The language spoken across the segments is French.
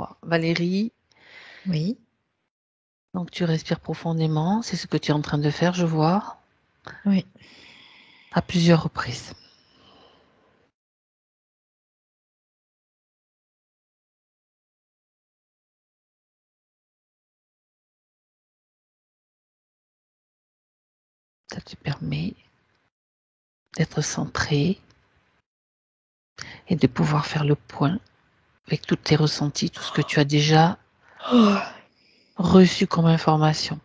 3. Valérie, Oui. donc tu respires profondément. C'est ce que tu es en train de faire, je vois, Oui. à plusieurs reprises. Ça te permet d'être centré et de pouvoir faire le point avec tous tes ressentis, tout ce que tu as déjà reçu comme information.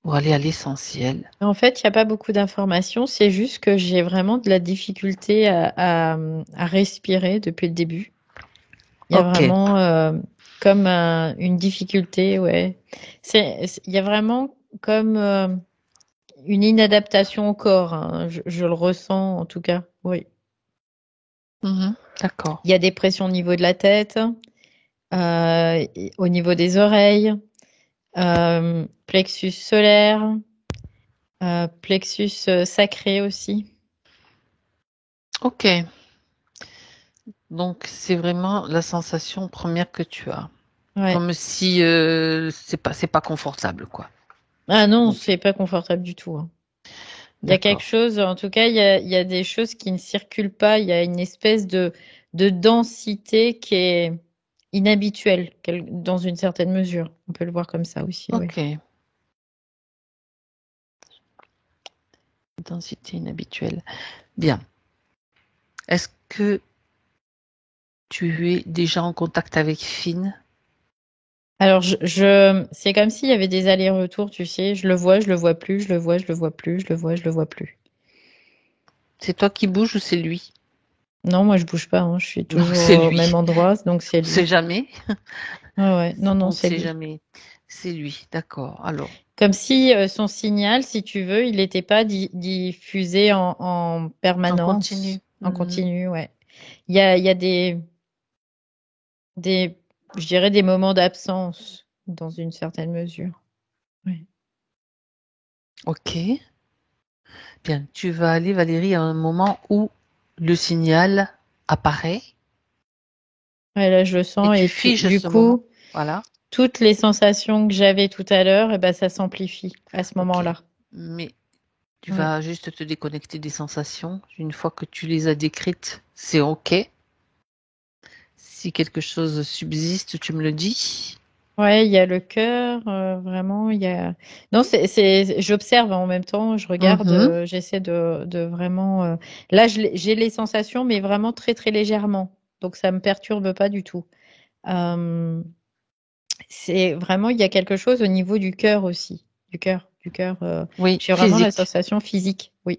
Pour aller à l'essentiel. En fait, il n'y a pas beaucoup d'informations. C'est juste que j'ai vraiment de la difficulté à respirer depuis le début. Il y a Ok. vraiment comme une difficulté, ouais. Il y a vraiment comme une inadaptation au corps, hein. Je le ressens en tout cas, oui. D'accord. Il y a des pressions au niveau de la tête, au niveau des oreilles, plexus solaire, plexus sacré aussi. Ok. Donc c'est vraiment la sensation première que tu as. Ouais. Comme si c'est pas confortable, quoi. Ah non, Ok. c'est pas confortable du tout, hein. Il y a quelque D'accord. chose, en tout cas, il y a des choses qui ne circulent pas. Il y a une espèce de densité qui est inhabituelle, dans une certaine mesure. On peut le voir comme ça aussi, oui. Ok. Densité inhabituelle. Bien. Est-ce que tu es déjà en contact avec Finn? Alors, c'est comme s'il y avait des allers-retours, tu sais. Je le vois plus, je le vois, je le vois plus, je le vois, je le vois plus. C'est toi qui bouges ou c'est lui? Non, moi, je bouge pas, hein. Je suis Donc toujours c'est au lui. même endroit, donc c'est On ne sait lui. jamais. Ouais, ouais. Non, non, On ne c'est sait lui. jamais. C'est lui. D'accord. Alors. Comme si son signal, si tu veux, il n'était pas diffusé en On continue. permanence, en continu, ouais. Il y a des, je dirais des moments d'absence dans une certaine mesure. Ouais. Ok. Bien. Tu vas aller, Valérie, à un moment où le signal apparaît Ouais, là, je le et sens tu et figes du ce moment. coup, Voilà. toutes les sensations que j'avais tout à l'heure, eh ben, ça s'amplifie à ce Ok. moment-là. Mais tu Ouais. vas juste te déconnecter des sensations. Une fois que tu les as décrites, c'est ok. Si quelque chose subsiste, tu me le dis. Ouais, il y a le cœur, vraiment, il y a. Non, j'observe en même temps, je regarde, Mhm. j'essaie de vraiment. Là, j'ai les sensations, mais vraiment très très légèrement, donc ça me perturbe pas du tout. Euh, c'est vraiment, il y a quelque chose au niveau du cœur aussi, du cœur. Oui, J'ai vraiment la physique. sensation physique, oui.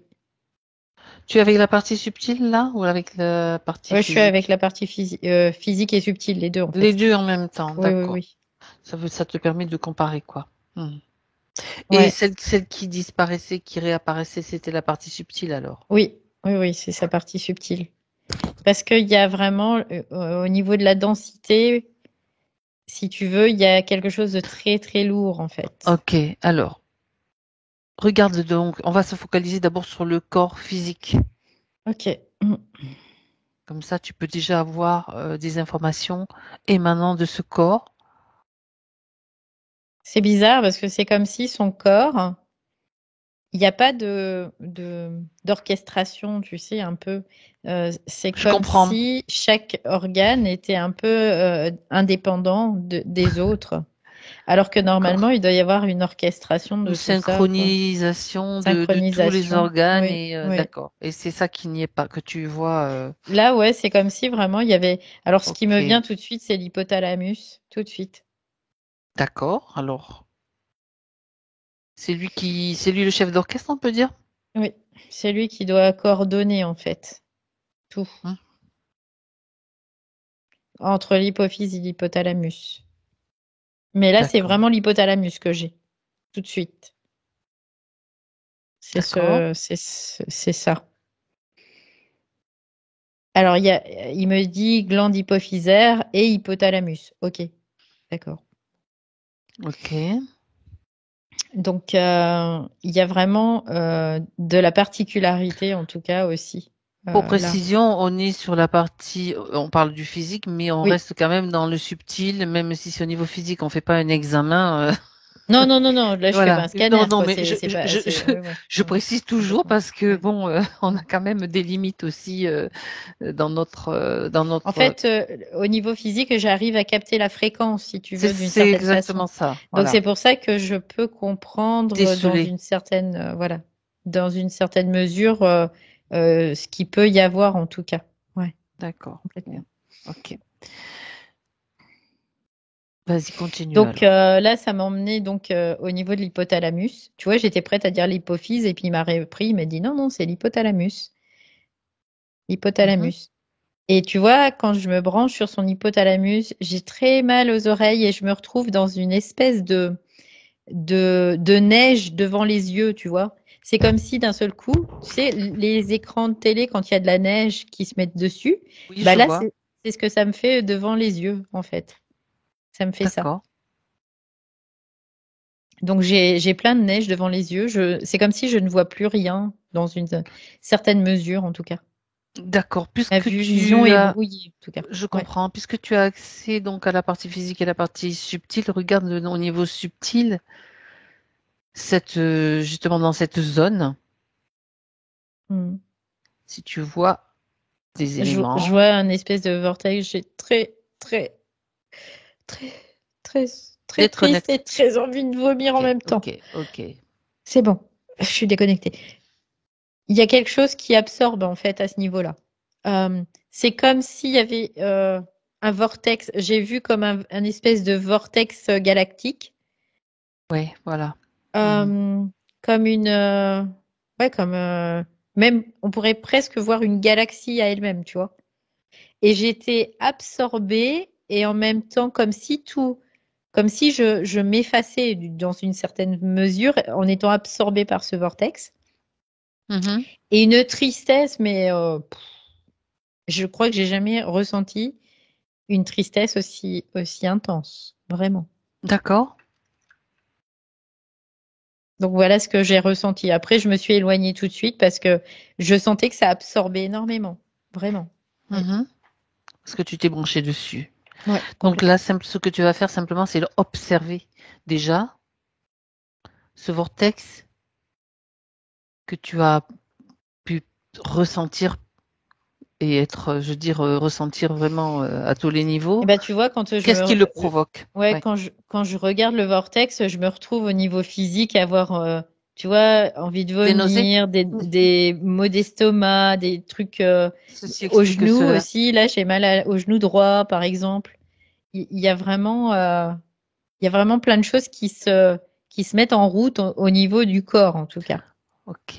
Tu es avec la partie subtile là ou avec la partie Ouais, je suis avec physique? la partie physique et subtile, les deux en Les fait. deux en même temps, Oui, oui, d'accord. oui. Ça te permet de comparer quoi. Mhm. Et Ouais, celle qui disparaissait, qui réapparaissait, c'était la partie subtile alors. oui, oui, oui, c'est sa partie subtile. Parce qu'il y a vraiment, au niveau de la densité, si tu veux, il y a quelque chose de très très lourd en fait. Ok, alors, regarde donc, on va se focaliser d'abord sur le corps physique. Ok. Mm. Comme ça, tu peux déjà avoir des informations émanant de ce corps. C'est bizarre parce que c'est comme si son corps, il n'y a pas d'orchestration, tu sais, un peu. C'est Je comme comprends. si chaque organe était un peu indépendant des autres. Alors que normalement, D'accord. il doit y avoir une orchestration Une de tout ça, quoi. synchronisation de tous les Synchronisation. organes Oui, et oui. d'accord. Et c'est ça qui n'y est pas, que tu vois. Là, ouais, c'est comme si vraiment il y avait. Alors, ce qui me Ok, vient tout de suite, c'est l'hypothalamus, tout de suite. d'accord. Alors, c'est lui le chef d'orchestre, on peut dire? Oui, c'est lui qui doit coordonner en fait tout Hmm, entre l'hypophyse et l'hypothalamus. Mais là, c'est d'accord, vraiment l'hypothalamus que j'ai tout de suite. d'accord. C'est ça. Alors, il me dit glande hypophysaire et hypothalamus. Ok, d'accord. Ok, Donc, il y a vraiment de la particularité, en tout cas aussi. Pour là. précision, on est sur la partie, on parle du physique, mais on Oui. reste quand même dans le subtil, même si c'est au niveau physique, on fait pas un examen. Non, non, non, non, là je fais pas Voilà. un scanner, Non, non, quoi. mais C'est pas, ouais, ouais, je précise toujours complètement. parce que Ouais. bon, on a Mm. quand même des limites aussi dans En notre. fait, au niveau physique, j'arrive à capter la fréquence, si tu veux, d'une C'est certaine façon. exactement ça. Donc Voilà. c'est pour ça que je peux comprendre dans Déceler. une certaine, voilà, dans une certaine mesure, ce qu'il peut y avoir en tout cas. Ouais, D'accord. complètement. Bien. Ok. Vas-y, continue Donc alors. là, ça m'a emmené donc au niveau de l'hypothalamus. Tu vois, j'étais prête à dire l'hypophyse et puis il m'a repris, il m'a dit non, non, c'est l'hypothalamus. Mhm. Hypothalamus. Et tu vois, quand je me branche sur son hypothalamus, j'ai très mal aux oreilles et je me retrouve dans une espèce de neige devant les yeux, tu vois. C'est comme si d'un seul coup, tu sais, les écrans de télé, quand il y a de la neige qui se mettent dessus, Oui, bah je là, vois. c'est ce que ça me fait devant les yeux, en fait. Ça me fait ça. D'accord. Donc j'ai plein de neige devant les yeux. C'est comme si je ne vois plus rien dans une certaine mesure, en tout cas. D'accord. Ma Puisque vision tu est as, brouillée, en tout cas. je Ouais. comprends, puisque tu as accès donc à la partie physique et la partie subtile, regarde au niveau subtil, justement dans cette zone, Hmm. si tu vois des Je éléments, vois un espèce de vortex. J'ai très, très, très, très, très d'être triste honnête. et très envie de vomir en Ok, même ok, temps. ok. C'est bon, je suis déconnectée. Il y a quelque chose qui absorbe en fait à ce niveau-là. C'est comme s'il y avait un vortex. J'ai vu comme un espèce de vortex galactique, Ouais, voilà. Mhm. euh, comme une, ouais, comme même, on pourrait presque voir une galaxie à elle-même, tu vois. Et j'étais absorbée et en même temps comme si je m'effaçais dans une certaine mesure en étant absorbée par ce vortex. Mhm. Et une tristesse, mais je crois que j'ai jamais ressenti une tristesse aussi intense, vraiment. D'accord. Donc voilà ce que j'ai ressenti. Après, je me suis éloignée tout de suite parce que je sentais que ça absorbait énormément, vraiment. Oui, Mhm. Parce que tu t'es branché dessus. ouais, Donc là, complètement. ce que tu vas faire simplement, c'est observer déjà ce vortex que tu as pu ressentir et être, je veux dire, ressentir vraiment à tous les Et niveaux. ben tu vois, Qu'est-ce qui le provoque? ouais, Ouais. quand je regarde le vortex, je me retrouve au niveau physique, avoir, tu vois, envie de Des nausées? vomir, des maux d'estomac, des trucs Ceci au explique genou cela. aussi. Là, j'ai mal au genou droit, par exemple. Il y a vraiment, il y a vraiment plein de choses qui se mettent en route au niveau du corps, en tout cas. Ok.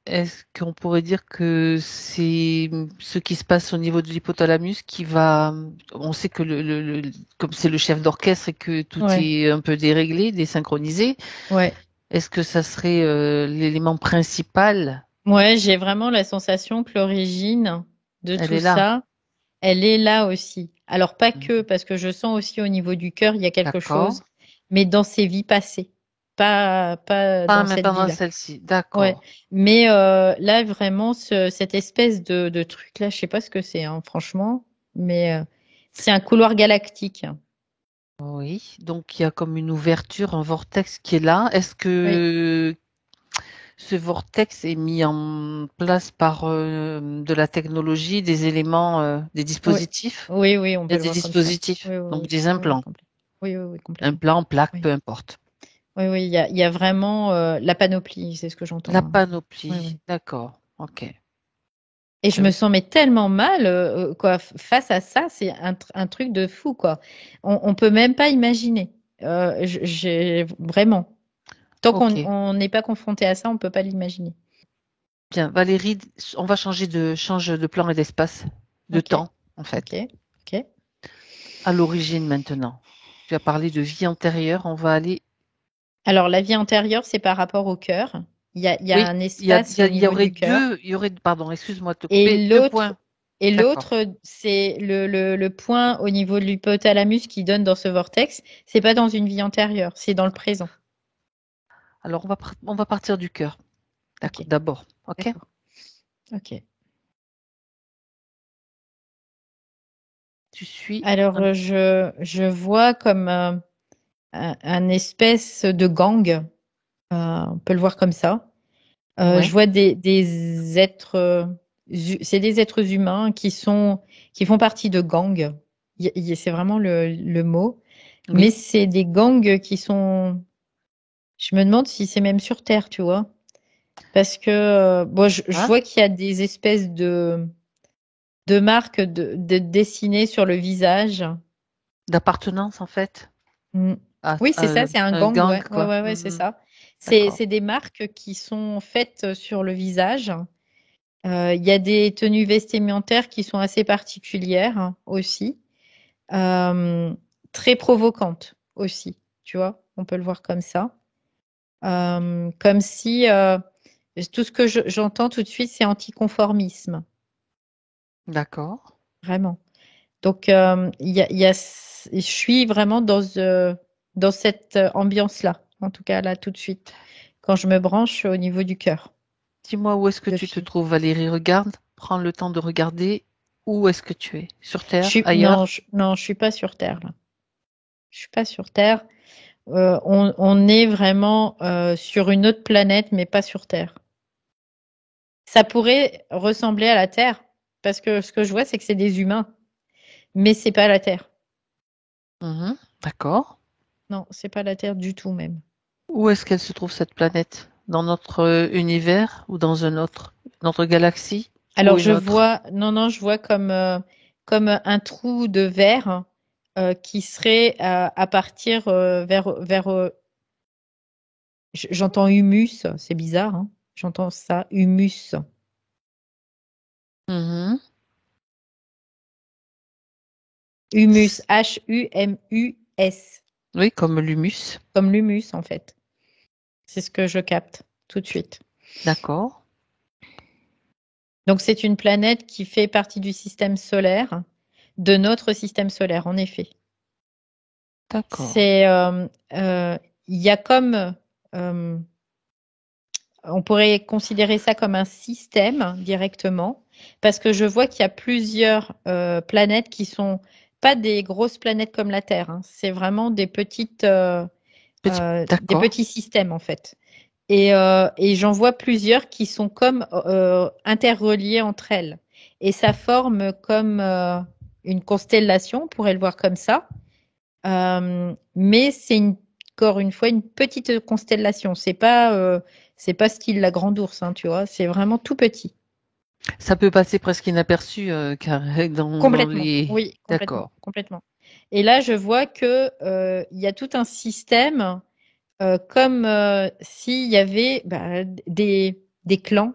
Est-ce qu'on pourrait dire que c'est ce qui se passe au niveau de l'hypothalamus qui va, on sait que comme c'est le chef d'orchestre et que tout Ouais, est un peu déréglé, désynchronisé, ouais. est-ce que ça serait l'élément principal? Ouais, j'ai vraiment la sensation que l'origine de Elle tout est là. ça, elle est là aussi. Alors pas que, Mhm. parce que je sens aussi au niveau du cœur, il y a quelque D'accord. chose, mais dans ces vies passées, pas Pas dans cette maintenant dans vie-là. celle-ci. Ouais, D'accord. mais là vraiment cette espèce de truc là, je sais pas ce que c'est, hein, franchement, mais c'est un couloir galactique. Oui. Donc il y a comme une ouverture, un vortex qui est là. Est-ce Oui, que ce vortex est mis en place par de la technologie, des éléments, des oui, dispositifs? oui, oui, on Il y peut a le des voir comme ça. dispositifs, Oui, oui, donc oui, des oui, oui, implants, complètement. Oui, oui, oui, complètement. implants, plaques, Oui, peu importe. oui, oui, il y a vraiment la panoplie, c'est ce que j'entends, La hein. Oui, panoplie, oui. d'accord, ok. Et je me sens mais tellement mal quoi face à ça, c'est un truc de fou quoi. On peut même pas imaginer. J'ai vraiment. Tant qu'on Ok, on n'est pas confronté à ça, on peut pas l'imaginer. bien. Valérie, on va change de plan et d'espace, de Ok, temps, en ok, fait. ok. À l'origine maintenant. Tu as parlé de vie antérieure, on va aller. Alors la vie antérieure, c'est par rapport au cœur. Il y a Oui, un espace au il y niveau aurait du cœur. deux, il y aurait, pardon, excuse-moi de te couper, Et deux l'autre, points. et D'accord. l'autre, c'est le point au niveau de l'hypothalamus qui donne dans ce vortex. C'est pas dans une vie antérieure, c'est dans le présent. Alors, on va partir du cœur. Ok, D'accord, d'abord, ok? d'accord. Ok. Tu suis Alors, je vois comme un espèce de gang. On peut le voir comme ça. Je Ouais. vois des êtres, c'est des êtres humains qui font partie de gangs. C'est vraiment le mot. Mais Oui. c'est des gangs qui sont. Je me demande si c'est même sur Terre, tu vois. Parce que bon, je Hein? vois qu'il y a des espèces de marques de dessinées sur le visage. D'appartenance, en fait, Mm. à Oui, c'est ça, c'est un un gang, gang, ouais, ouais, quoi. ouais, ouais, c'est Mhm. ça. D'accord. C'est des marques qui sont faites sur le visage. Il y a des tenues vestimentaires qui sont assez particulières hein, aussi, Euh, très provocantes aussi, tu vois, on peut le voir comme ça. Comme si tout ce que j'entends tout de suite, c'est anticonformisme, D'accord. vraiment. Donc, je suis vraiment dans cette ambiance-là, en tout cas là tout de suite, quand je me branche au niveau du cœur Dis-moi où est-ce que de tu te fille. trouves, Valérie? Regarde, prends le temps de regarder où est-ce que tu es. Sur Terre, Non, ailleurs? non, je suis pas sur Terre là. Je suis pas sur Terre. On est vraiment sur une autre planète, mais pas sur Terre. Ça pourrait ressembler à la Terre, parce que ce que je vois, c'est que c'est des humains, mais c'est pas la Terre. Mhm. D'accord. Non, c'est pas la Terre du tout même. Où est-ce qu'elle se trouve, cette planète? Dans notre univers ou dans un autre? Notre galaxie ou Alors une je autre? vois, non, non, je vois comme un trou de verre qui serait à partir vers j'entends humus, c'est bizarre, hein. J'entends ça, humus. Mhm. Humus, Humus, Oui, comme l'humus. comme l'humus en fait. C'est ce que je capte tout de suite. D'accord. Donc c'est une planète qui fait partie du système solaire, de notre système solaire, en effet. D'accord. C'est, il y a comme, euh, on pourrait considérer ça comme un système directement, parce que je vois qu'il y a plusieurs planètes qui sont pas des grosses planètes comme la Terre, hein. C'est vraiment des D'accord. petits systèmes en fait. Et j'en vois plusieurs qui sont comme interreliées entre elles. Et ça forme comme une constellation, on pourrait le voir comme ça. Mais encore une fois une petite constellation. C'est pas style la grande ours, hein, tu vois. C'est vraiment tout petit. Ça peut passer presque inaperçu, car dans Complètement. les... Oui, complètement, D'accord. complètement. Et là, je vois que il y a tout un système comme s'il y avait bah, des clans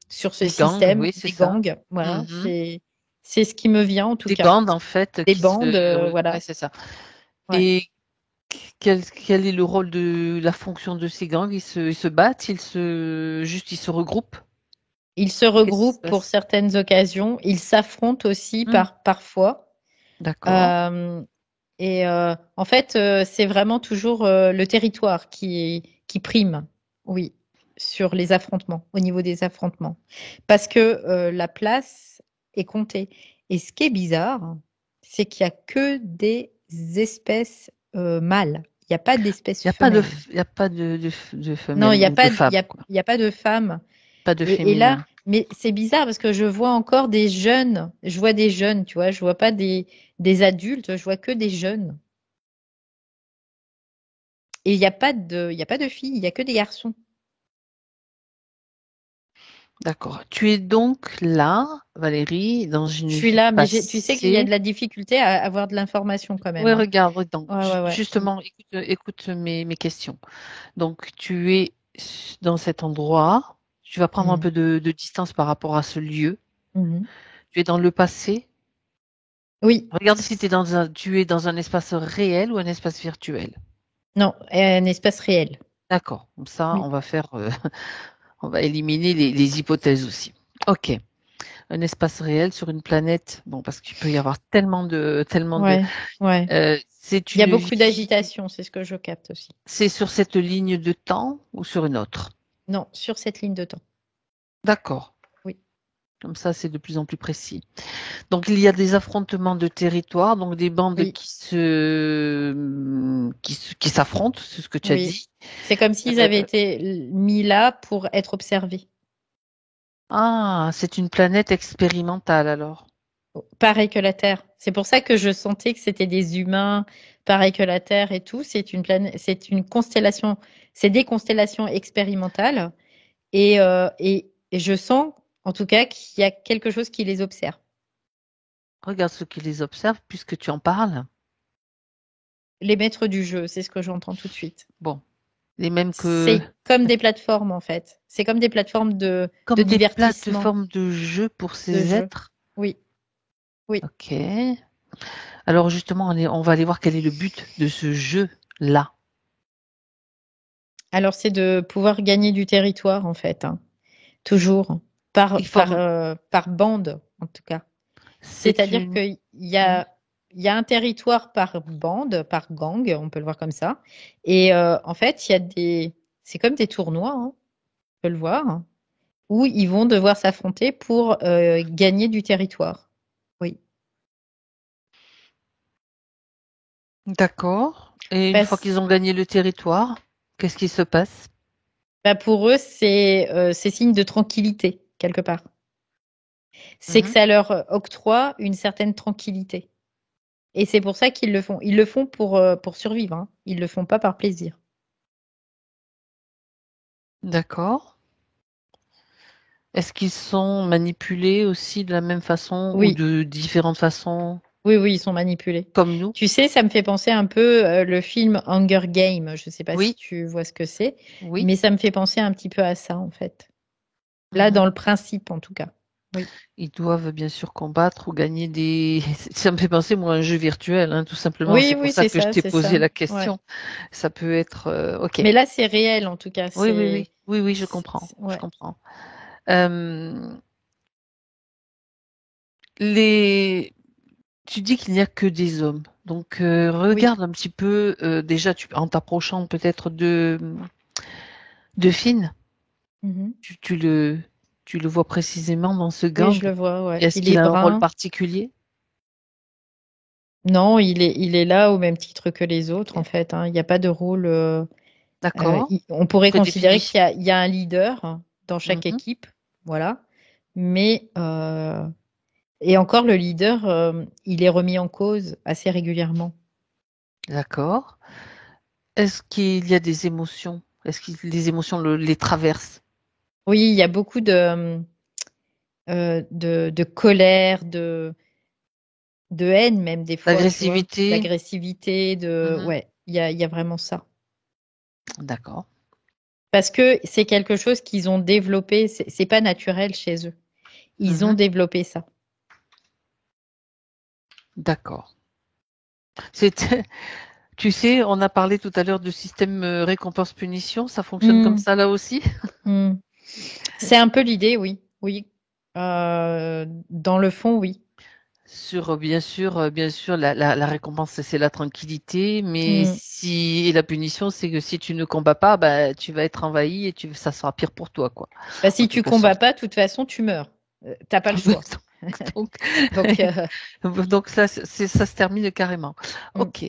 sur ce Des gangs, système, oui, c'est des ça. gangs. Voilà, Mhm. c'est ce qui me vient en tout Des cas. bandes, en fait, Des qui bandes, se... Ouais, voilà. c'est ça. Ouais. Et quel est le rôle de la fonction de ces gangs? Ils se battent, ils se regroupent? Ils se Qu'est-ce qui se regroupent pour passe? certaines occasions. Ils s'affrontent aussi Hmm. parfois. D'accord. Euh, en fait, c'est vraiment toujours le territoire qui prime, oui, sur les affrontements, au niveau des affrontements. Parce que la place est comptée. Et ce qui est bizarre, c'est qu'il n'y a que des espèces mâles. Il n'y a pas d'espèces Il n'y a pas de, femelles. il y a pas de Non, femelles ou de femmes, quoi. il y a pas de femmes. Pas de Et là, féminin. mais c'est bizarre parce que je vois encore des jeunes. Je vois des jeunes, tu vois. Je vois pas des adultes. Je vois que des jeunes. Et il y a pas de filles. Il y a que des garçons. D'accord. Tu es donc là, Valérie, dans une Je suis vie là, mais tu sais qu'il y a passée. de la difficulté à avoir de l'information quand même, Oui, hein. regarde, regarde. Ouais, ouais, ouais. Mm. Justement, écoute mes questions. Donc, tu es dans cet endroit. Tu vas prendre un Mm. peu de distance par rapport à ce lieu. Mhm. Tu es dans le passé. Oui, Regarde si tu es dans un espace réel ou un espace virtuel. non, un espace réel. D'accord. Comme ça, Oui. on va éliminer les hypothèses aussi. Ok. Un espace réel sur une planète. Bon, parce qu'il peut y avoir tellement de. Ouais, ouais. C'est Il y a une beaucoup vie. d'agitation, c'est ce que je capte aussi. C'est sur cette ligne de temps ou sur une autre? Non, sur cette ligne de temps. D'accord. Oui. Comme ça, c'est de plus en plus précis. Donc, il y a des affrontements de territoire, donc des bandes Oui, qui s'affrontent, c'est ce que tu as oui. dit. C'est comme s'ils avaient été mis là pour être observés. Ah, c'est une planète expérimentale alors. Pareil que la Terre. C'est pour ça que je sentais que c'était des humains, pareil que la Terre et tout. C'est une planète, c'est une constellation, c'est des constellations expérimentales. Et je sens, en tout cas, qu'il y a quelque chose qui les observe. Regarde ceux qui les observent puisque tu en parles. Les maîtres du jeu, c'est ce que j'entends tout de suite. Bon, les mêmes que C'est comme des plateformes, en fait. C'est comme des plateformes de comme des divertissement, plateformes de jeu pour de ces jeu. êtres. Oui, oui. Ok. Alors justement, on va aller voir quel est le but de ce jeu-là. Alors, c'est de pouvoir gagner du territoire, en fait, hein. Toujours. Par, Ils par, forment. par bande, en tout cas. C'est C'est-à-dire une. qu'il Hmm, il y a un territoire par bande, par gang, on peut le voir comme ça. Et en fait, il y a c'est comme des tournois, hein, on peut le voir, où ils vont devoir s'affronter pour gagner du territoire. Oui. D'accord. Et une fois qu'ils Parce, ont gagné le territoire, qu'est-ce qui se passe? bah, pour eux, c'est signe de tranquillité, quelque part. C'est que Mhm. ça leur octroie une certaine tranquillité. Et c'est pour ça qu'ils le font. Ils le font pour survivre, hein. Ils le font pas par plaisir. D'accord. Est-ce qu'ils sont manipulés aussi de la même façon ou Oui, de différentes façons oui, oui, ils sont manipulés. comme nous? Tu sais, ça me fait penser un peu le film Hunger Games. Je ne sais pas si Oui, tu vois ce que c'est, oui. mais ça me fait penser un petit peu à ça, en fait. Là, Mhm. dans le principe, en tout cas. Oui. Ils doivent bien sûr combattre ou gagner des. Ça me fait penser, moi, à un jeu virtuel, hein, tout simplement. Oui, C'est pour oui, ça c'est que je ça, t'ai c'est posé ça. la Ouais. question. Ça peut être. Ok. Mais là, c'est réel, en tout cas. Oui, oui, oui. Oui, oui, je comprends. Je Ouais. comprends. Euh, les... Tu dis qu'il n'y a que des hommes. Donc, Oui. regarde un petit peu, déjà, en t'approchant peut-être de Finn, Mhm. tu tu le vois précisément dans ce Oui, gang. je le vois, ouais. Est-ce Il qu'il est a un rôle brun. particulier? Non, il est là au même titre que les autres, en fait, hein. Il n'y a pas de rôle. D'accord. On pourrait considérer Prédéfini. qu'il y a un leader dans chaque Mhm. équipe. Voilà. Mais et encore, le leader, il est remis en cause assez régulièrement. D'accord. Est-ce qu'il y a des émotions? Est-ce que les émotions les traversent? Oui, il y a beaucoup de colère, de haine même des fois, tu vois, L'agressivité? d'agressivité, Mhm. ouais, il y a vraiment ça. D'accord. Parce que c'est quelque chose qu'ils ont développé, c'est pas naturel chez eux. Ils ont Mhm. développé ça. D'accord. C'était, tu sais, on a parlé tout à l'heure de système récompense-punition. Ça fonctionne comme Hmm, ça là aussi? hmm. C'est un peu l'idée, oui, oui. Dans le fond, oui. Bien sûr, la récompense, c'est la tranquillité, mais Hmm. si, et la punition, c'est que si tu ne combats pas, bah, tu vas être envahi et ça sera pire pour toi, quoi, Bah, en si tu quelque combats sorte. pas, de toute façon, tu meurs. T'as pas le choix. Donc, Donc, donc ça, ça se termine carrément. hmm, Ok,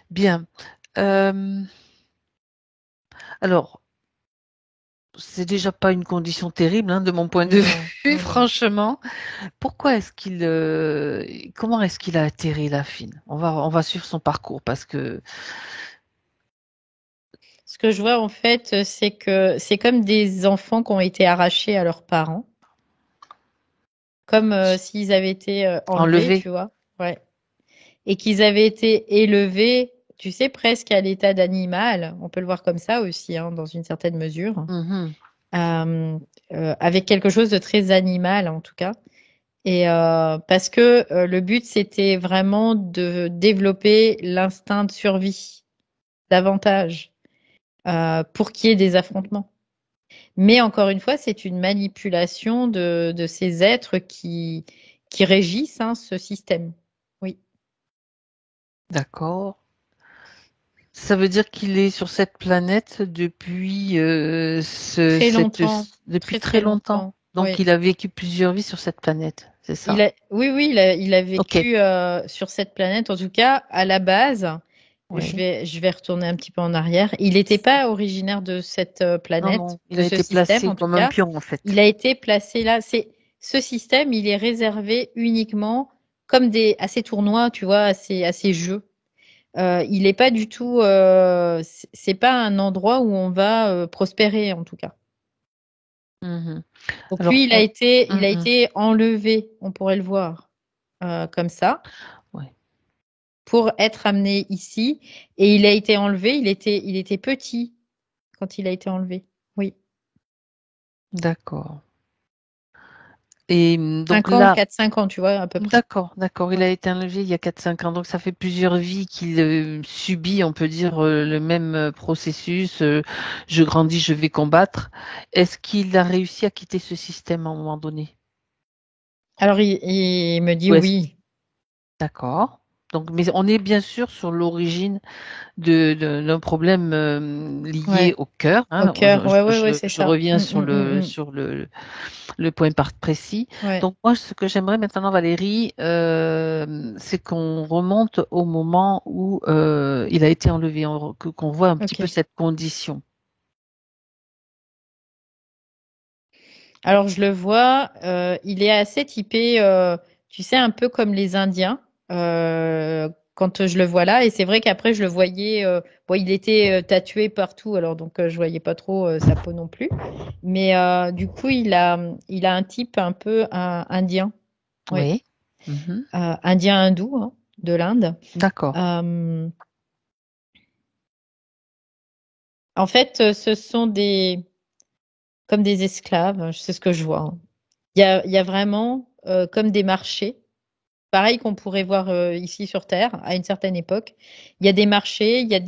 bien. Euh, alors, c'est déjà pas une condition terrible, hein, de mon point de non, vue, non, non. franchement. Pourquoi est-ce comment est-ce qu'il a atterri la Fine? On va suivre son parcours parce que, Ce que je vois en fait, c'est que c'est comme des enfants qui ont été arrachés à leurs parents, comme s'ils avaient été enlevés, enlevé. tu vois. Ouais. Et qu'ils avaient été élevés, tu sais, presque à l'état d'animal. On peut le voir comme ça aussi, hein, dans une certaine mesure. Mhm. Euh, avec quelque chose de très animal en tout cas. Et parce que le but c'était vraiment de développer l'instinct de survie davantage pour qu'il y ait des affrontements. Mais encore une fois, c'est une manipulation de ces êtres qui régissent hein, ce système. Oui, D'accord. Ça veut dire qu'il est sur cette planète depuis très longtemps, depuis très très très longtemps. longtemps. Donc, Oui. il a vécu plusieurs vies sur cette planète, c'est ça? Oui, il a Ok. vécu sur cette planète. En tout cas, à la base, Oui. je vais retourner un petit peu en arrière. Il n'était pas originaire de cette Non, planète, non, il de a ce été système placé en tout comme un cas. pion, en fait. Il a été placé là. Ce système, il est réservé uniquement comme à ces tournois, tu vois, à ces jeux. Il n'est pas du tout. C'est pas un endroit où on va prospérer en tout cas. Mhm. Donc lui, Alors, il a mhm. été enlevé, on pourrait le voir comme ça, Ouais. pour être amené ici. Et il a été enlevé, il était petit quand il a été enlevé. Oui. D'accord. Et donc 5 ans, là, 4-5 ans, tu vois, à peu près. d'accord. Il Ouais. a été enlevé il y a 4-5 ans. Donc ça fait plusieurs vies qu'il subit, on peut dire, le même processus. Je grandis, je vais combattre. Est-ce qu'il a réussi à quitter ce système à un moment donné? Alors il me dit Ou est-ce oui. D'accord. Donc, mais on est bien sûr sur l'origine d'un problème lié Ouais. au cœur. Au Hein. cœur. Ouais, c'est Je ça. reviens sur Mm. le point précis. Ouais. Donc moi, ce que j'aimerais maintenant, Valérie, c'est qu'on remonte au moment où il a été enlevé, qu'on voit un petit peu Ok. cette condition. Alors je le vois, il est assez typé, tu sais, un peu comme les Indiens, quand je le vois là. Et c'est vrai qu'après je le voyais, bon, il était tatoué partout, alors donc je voyais pas trop sa peau non plus. Mais du coup, il a un type un peu indien, oui, Oui. Mhm. indien hindou, hein, de l'Inde. D'accord. Euh, En fait, ce sont comme des esclaves, c'est ce que je vois, hein. Il y a vraiment comme des marchés. Pareil qu'on pourrait voir ici sur Terre à une certaine époque. Il y a des marchés, il y a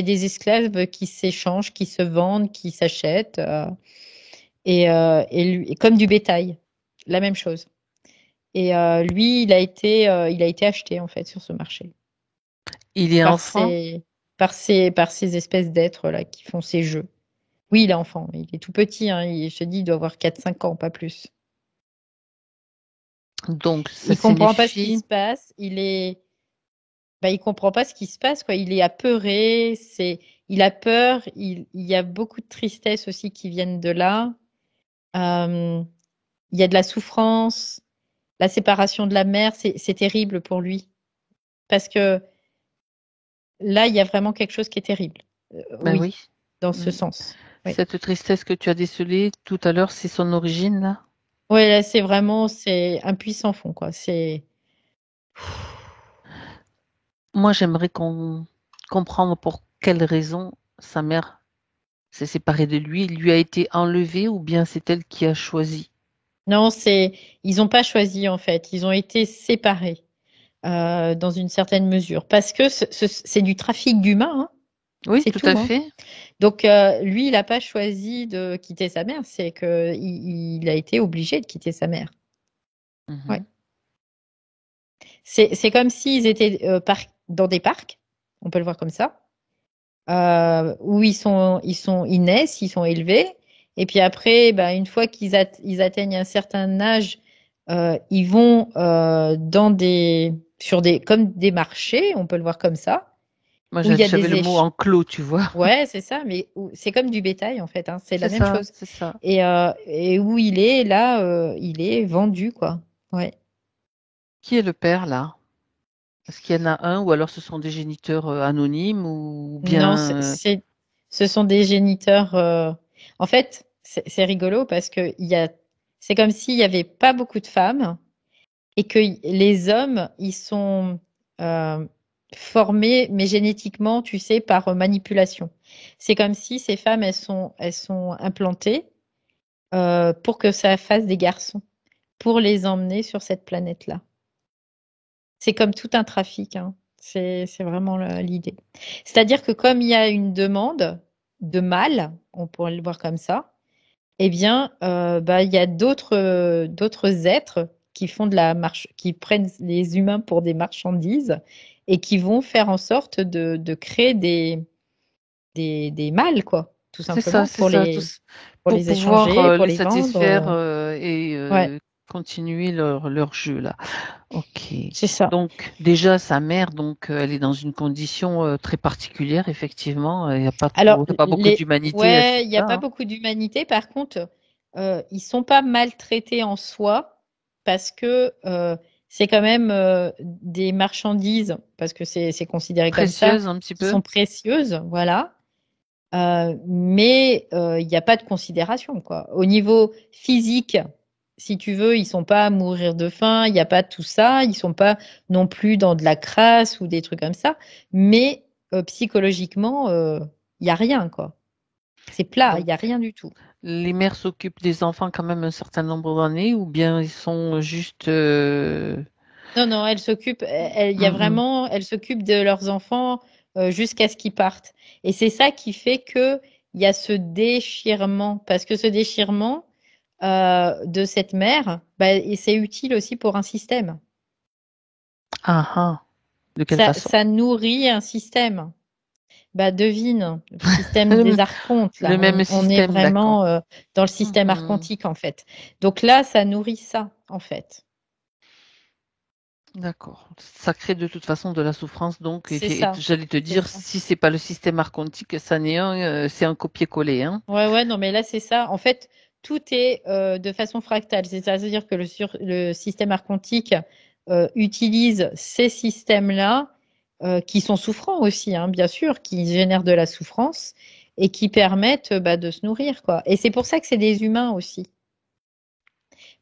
des esclaves qui s'échangent, qui se vendent, qui s'achètent, et comme du bétail, la même chose. Et lui, il a été acheté en fait sur ce marché Il est par enfant. par ces espèces d'êtres là qui font ces jeux. Oui, il est enfant, il est tout petit, hein, je te dis, il doit avoir 4-5 ans, pas plus. Donc ça Il comprend pas ce qui signifie. se passe, il comprend pas ce qui se passe, quoi. Il est apeuré, il a peur, il y a beaucoup de tristesse aussi qui viennent de là. Euh, il y a de la souffrance, la séparation de la mère, c'est terrible pour lui. Parce que là, il y a vraiment quelque chose qui est terrible. Ben Oui, oui. dans ce Mm. sens. Oui. Cette tristesse que tu as décelée tout à l'heure, c'est son origine, là? Ouais, là, c'est un puissant fond, quoi. Moi, j'aimerais qu'on comprenne pour quelle raison sa mère s'est séparée de lui. Il lui a été enlevé ou bien c'est elle qui a choisi? Non, ils n'ont pas choisi, en fait. Ils ont été séparés, dans une certaine mesure. Parce que c'est du trafic d'humains, hein. Oui, C'est tout à tout, hein. fait. Donc, lui, il n'a pas choisi de quitter sa mère, c'est que il a été obligé de quitter sa mère. Ouais. Mhm. C'est comme s'ils étaient dans des parcs, on peut le voir comme ça, où ils naissent, ils sont élevés, et puis après, ben, une fois ils atteignent un certain âge, ils vont comme des marchés, on peut le voir comme ça, Moi, où il y a j'avais le mot enclos, tu vois. Ouais, c'est ça, mais c'est comme du bétail en fait, hein, c'est la C'est même ça, chose. c'est ça. Et où il est là, il est vendu quoi. Ouais. Qui est le père, là? Est-ce qu'il y en a un ou alors ce sont des géniteurs anonymes ou Non, bien... ce sont des géniteurs. En fait, c'est rigolo parce que c'est comme s'il y avait pas beaucoup de femmes et que les hommes, ils sont euh, formés, mais génétiquement, tu sais, par manipulation. C'est comme si ces femmes, elles sont implantées pour que ça fasse des garçons, pour les emmener sur cette planète-là. C'est comme tout un trafic, hein. C'est vraiment l'idée. C'est-à-dire que comme il y a une demande de mâles, on pourrait le voir comme ça, eh bien, bah, il y a d'autres êtres qui font de la marche, qui prennent les humains pour des marchandises et qui vont faire en sorte de créer des mâles, quoi, tout C'est ça, simplement, pour les. pour pour les pouvoir échanger, pour les les satisfaire vendre. et Ouais, continuer leur jeu là. Ok. c'est ça. Donc déjà sa mère, donc elle est dans une condition très particulière effectivement. Il n'y a pas Alors, trop, il y a pas beaucoup d'humanité à ce ouais, il n'y a niveau-là, pas hein. beaucoup d'humanité. Par contre, ils sont pas maltraités en soi parce que c'est quand même des marchandises, parce que c'est considéré comme ça, Précieuse un petit qui peu. sont précieuses, voilà. Mais il n'y a pas de considération, quoi. Au niveau physique, si tu veux, ils sont pas à mourir de faim, il n'y a pas tout ça, ils sont pas non plus dans de la crasse ou des trucs comme ça, mais psychologiquement, il n'y a rien, quoi. C'est plat, il Donc n'y a rien du tout. les mères s'occupent des enfants quand même un certain nombre d'années ou bien ils sont juste Non, non, elles s'occupent, il y a mhm. vraiment, elles s'occupent de leurs enfants jusqu'à ce qu'ils partent. Et c'est ça qui fait que il y a ce déchirement, parce que ce déchirement de cette mère, bah, et c'est utile aussi pour un système. Ah ah. De quelle façon? Ça nourrit un système. Bah, devine, le système Le, des archontes, le là, même on est système, d'accord. vraiment dans le système Mhm. archontique, en fait. Donc là, ça nourrit ça, en fait. D'accord. Ça crée de toute façon de la souffrance, donc C'est ça, j'allais te c'est dire, ça. si c'est pas le système archontique, ça n'est c'est un copier-coller, hein. Ouais, ouais, non, mais là, c'est ça. En fait, tout est de façon fractale. C'est-à-dire que le système archontique utilise ces systèmes-là, qui sont souffrants aussi, hein, bien sûr, qui génèrent de la souffrance et qui permettent bah, de se nourrir, quoi. Et c'est pour ça que c'est des humains aussi.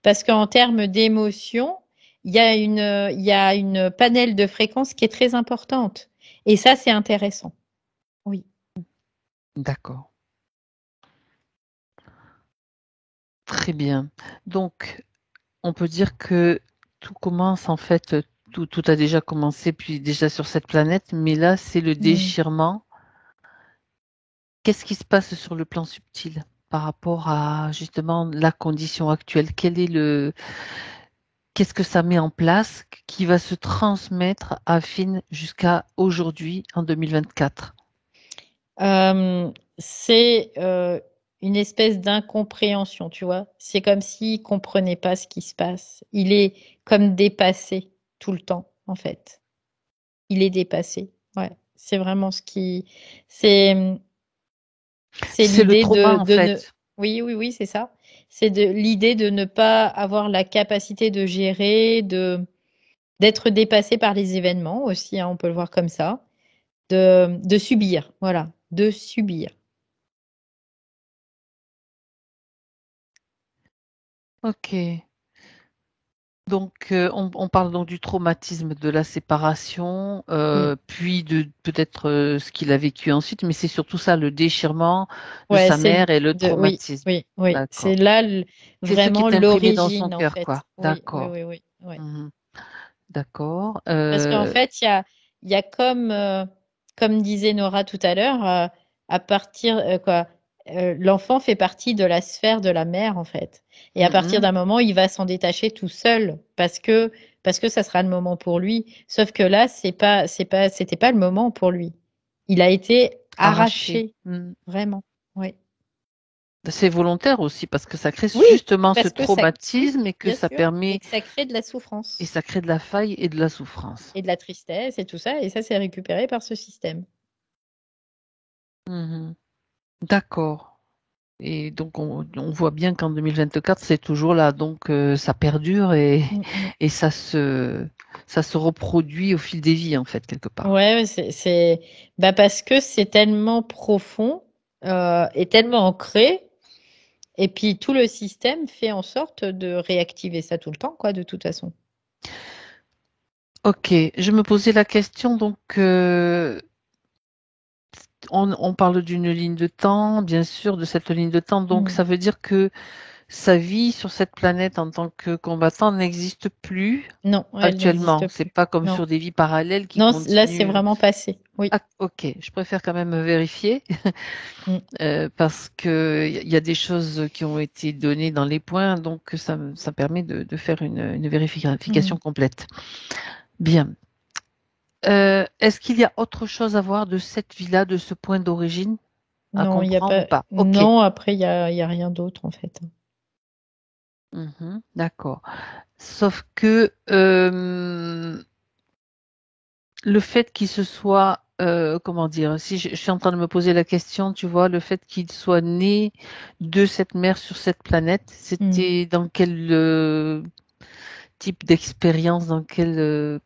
Parce qu'en termes d'émotion, il y a une panel de fréquences qui est très importante. Et ça, c'est intéressant. Oui. D'accord. Très bien. Donc, on peut dire que tout commence en fait, tout a déjà commencé, puis déjà sur cette planète, mais là, c'est le Mm. déchirement. Qu'est-ce qui se passe sur le plan subtil par rapport à justement la condition actuelle? Qu'est-ce que ça met en place qui va se transmettre à Finn jusqu'à aujourd'hui en 2024? Euh, c'est une espèce d'incompréhension, tu vois. C'est comme s'il comprenait pas ce qui se passe. Il est comme dépassé tout le temps, en fait. Il est dépassé. Ouais, c'est vraiment ce qui. C'est c'est C'est le l'idée trauma en de ne. fait. Oui, oui, oui, c'est ça. C'est de l'idée de ne pas avoir la capacité de gérer, d'être dépassé par les événements aussi, hein, on peut le voir comme ça, de subir, voilà, de subir. Ok. Donc, on parle donc du traumatisme de la séparation, Mm. puis de peut-être ce qu'il a vécu ensuite, mais c'est surtout ça, le déchirement de Ouais, sa mère et le oui, traumatisme. oui, oui. C'est D'accord. là C'est ce qui vraiment est imprimé dans son l'origine, en cœur, quoi. fait. Oui, oui, D'accord. oui, oui, ouais. Mhm. D'accord. Parce qu'en fait, il y a comme, comme disait Nora tout à l'heure, à partir, quoi, l'enfant fait partie de la sphère de la mère, en fait. Et à partir Mhm. d'un moment, il va s'en détacher tout seul parce que ça sera le moment pour lui. Sauf que là, c'était pas le moment pour lui. Il a été Arraché. arraché, Mhm. vraiment. Oui. C'est volontaire aussi parce que ça crée Oui, justement ce parce que ça, oui, traumatisme et que bien ça sûr, et permet, que ça crée de la et souffrance ça crée de la faille et de la souffrance. et de la tristesse et tout ça, et ça, c'est récupéré par ce système. Mhm. D'accord. Et donc, on voit bien qu'en 2024, c'est toujours là. Donc, ça perdure Mm, mm. et ça se reproduit au fil des vies, en fait, quelque part. Ouais, ouais, bah parce que c'est tellement profond et tellement ancré, et puis tout le système fait en sorte de réactiver ça tout le temps, quoi, de toute façon. Ok, je me posais la question, donc, on parle d'une ligne de temps, bien sûr, de cette ligne de temps. Donc, Mm. ça veut dire que sa vie sur cette planète en tant que combattant n'existe plus Non, elle actuellement. n'existe C'est plus. pas comme Non, sur des vies parallèles qui non, là, c'est continuent. vraiment passé. Oui. Ah, ok, je préfère quand même vérifier. Mm, Parce que il y a des choses qui ont été données dans les points, donc ça permet de faire une vérification mm. complète. Bien. Est-ce qu'il y a autre chose à voir de cette villa, de ce point d'origine? à Non, il y a comprendre ou pas. pas? Ok. Non, après, il y a rien d'autre en fait. D'accord. Sauf que le fait qu'il se soit, comment dire, si je suis en train de me poser la question, tu vois, le fait qu'il soit né de cette mère sur cette planète, Mm. c'était dans quel type d'expérience, dans quel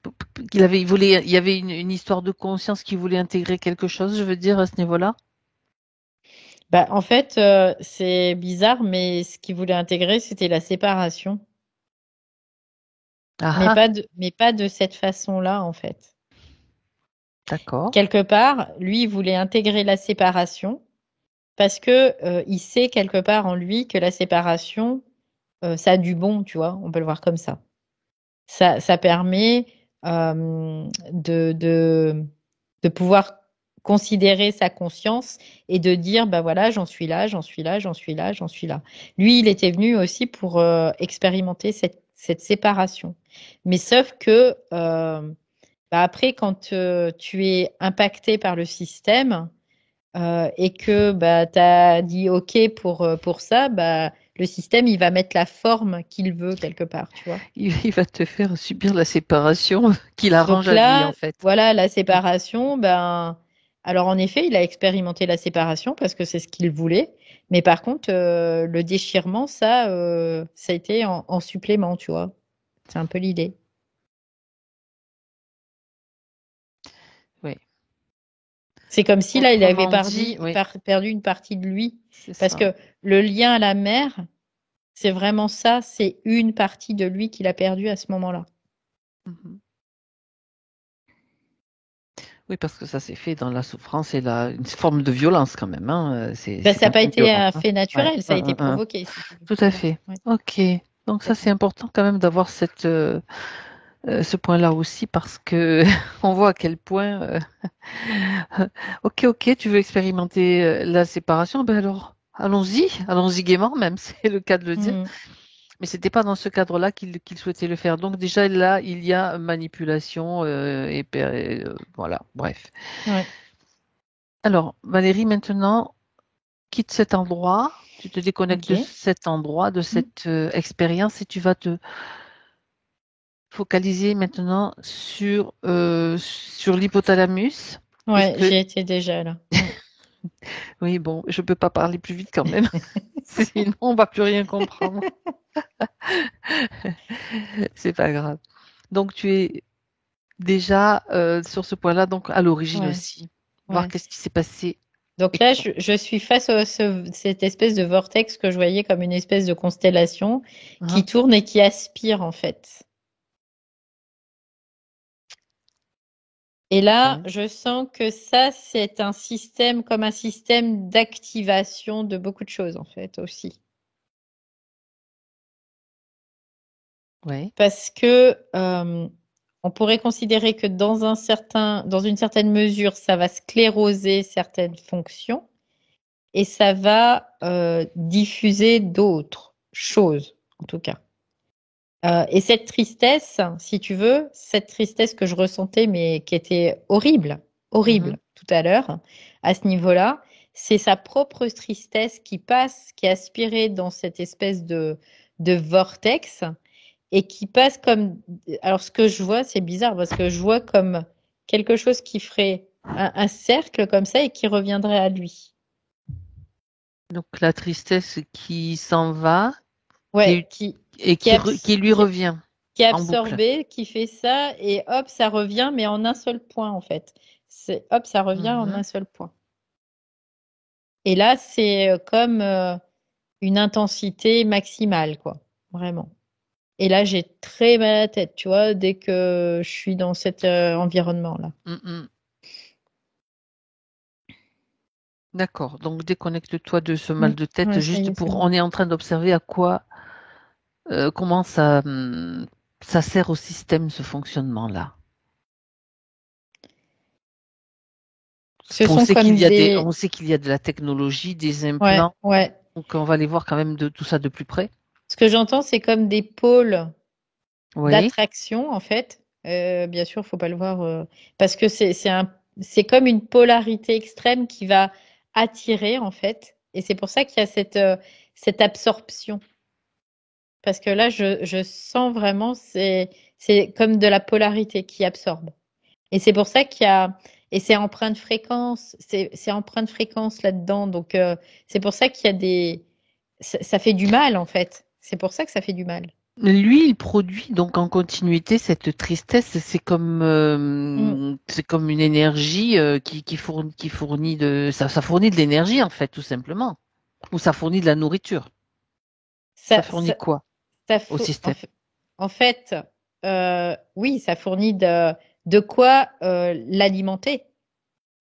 il y avait une histoire de conscience qui voulait intégrer quelque chose, je veux dire, à ce niveau-là? Bah, en fait, c'est bizarre, mais ce qu'il voulait intégrer, c'était la séparation, Ah ah, mais pas de cette façon-là, en fait. d'accord. Quelque part, lui, il voulait intégrer la séparation parce que il sait quelque part en lui que la séparation, ça a du bon, tu vois, on peut le voir comme ça. Ça permet de pouvoir considérer sa conscience et de dire, bah voilà, j'en suis là, j'en suis là, j'en suis là, j'en suis là. Lui, il était venu aussi pour expérimenter cette séparation. Mais sauf que bah après, quand tu es impacté par le système, et que bah, tu as dit OK pour ça, bah, le système, il va mettre la forme qu'il veut quelque part, tu vois. Il va te faire subir la séparation qu'il arrange Donc à lui, en là, fait. voilà, la séparation, ben, alors en effet, il a expérimenté la séparation parce que c'est ce qu'il voulait. Mais par contre, le déchirement, ça a été en supplément, tu vois. C'est un peu l'idée. Oui. C'est comme si là, il avait Autrement dit, oui, perdu une partie de lui. c'est Parce ça. que le lien à la mère, c'est vraiment ça, c'est une partie de lui qu'il a perdu à ce moment-là. Mhm. Oui, parce que ça s'est fait dans la souffrance et une forme de violence quand même, hein. Ben, C'est ça quand n'a pas même été violent, un hein. fait Ouais. naturel, ça a été provoqué, si tu veux. Tout à Ouais, fait. ouais, Ok. Donc ça, c'est complètement. important quand même d'avoir ce point-là aussi parce que on voit à quel point. Ok, ok, tu veux expérimenter la séparation, ben alors allons-y gaiement même, c'est le cas de le dire. Mm. Mais c'était pas dans ce cadre-là qu'il souhaitait le faire. Donc déjà là, il y a manipulation voilà, bref. Ouais, Alors Valérie, maintenant, quitte cet endroit, tu te déconnectes de ok. cet endroit, de Mm. cette expérience et tu vas te focaliser maintenant sur l'hypothalamus, Ouais, puisque j'y étais déjà là. Mm. oui, bon, je peux pas parler plus vite quand même, sinon on va plus rien comprendre. C'est pas grave. Donc tu es déjà sur ce point-là, donc à l'origine Ouais, aussi, voir ouais. qu'est-ce qui s'est passé Donc et là, quand. je suis face à cette espèce de vortex que je voyais comme une espèce de constellation qui Hein. tourne et qui aspire en fait. Et là, Ouais. je sens que ça, c'est un système comme un système d'activation de beaucoup de choses en fait aussi. Ouais. Parce que on pourrait considérer que dans une certaine mesure, ça va scléroser certaines fonctions et ça va diffuser d'autres choses, en tout cas. Et cette tristesse, si tu veux, cette tristesse que je ressentais, mais qui était horrible, Mhm. horrible tout à l'heure, à ce niveau-là, c'est sa propre tristesse qui passe, qui est aspirée dans cette espèce de vortex et qui passe comme. Alors, ce que je vois, c'est bizarre parce que je vois comme quelque chose qui ferait un cercle comme ça et qui reviendrait à lui. Donc la tristesse qui s'en va, qui Ouais, est, et qui lui revient qui est en boucle. absorbé, qui fait ça, et hop, ça revient, mais en un seul point, en fait. C'est hop, ça revient en Mhm. un seul point. Et là, c'est comme une intensité maximale, quoi. Vraiment. Et là, j'ai très mal à la tête, tu vois, dès que je suis dans cet environnement-là. Mhm. D'accord. Donc déconnecte-toi de ce mal de tête, Ouais, ça y juste est, c'est pour. bon. On est en train d'observer comment ça sert au système ce fonctionnement-là. Ce sont comme On des. sait qu'il y a de la technologie, des Ouais, implants, ouais. donc on va aller voir quand même de tout ça de plus près. Ce que j'entends, c'est comme des pôles Oui. d'attraction, en fait. Bien sûr, faut pas le voir parce que c'est comme une polarité extrême qui va attirer en fait. Et c'est pour ça qu'il y a cette absorption. Parce que là, je sens vraiment, c'est comme de la polarité qui absorbe. Et c'est pour ça qu'il y a, et c'est empreinte fréquence, c'est empreinte fréquence là-dedans. Donc, c'est pour ça qu'il y a ça fait du mal en fait. C'est pour ça que ça fait du mal. Lui, il produit donc en continuité cette tristesse. Mm. C'est comme une énergie qui fournit ça fournit de l'énergie en fait, tout simplement. Ou ça fournit de la nourriture. Ça Ça, fournit ça, quoi au système? en fait, oui, ça fournit de quoi l'alimenter.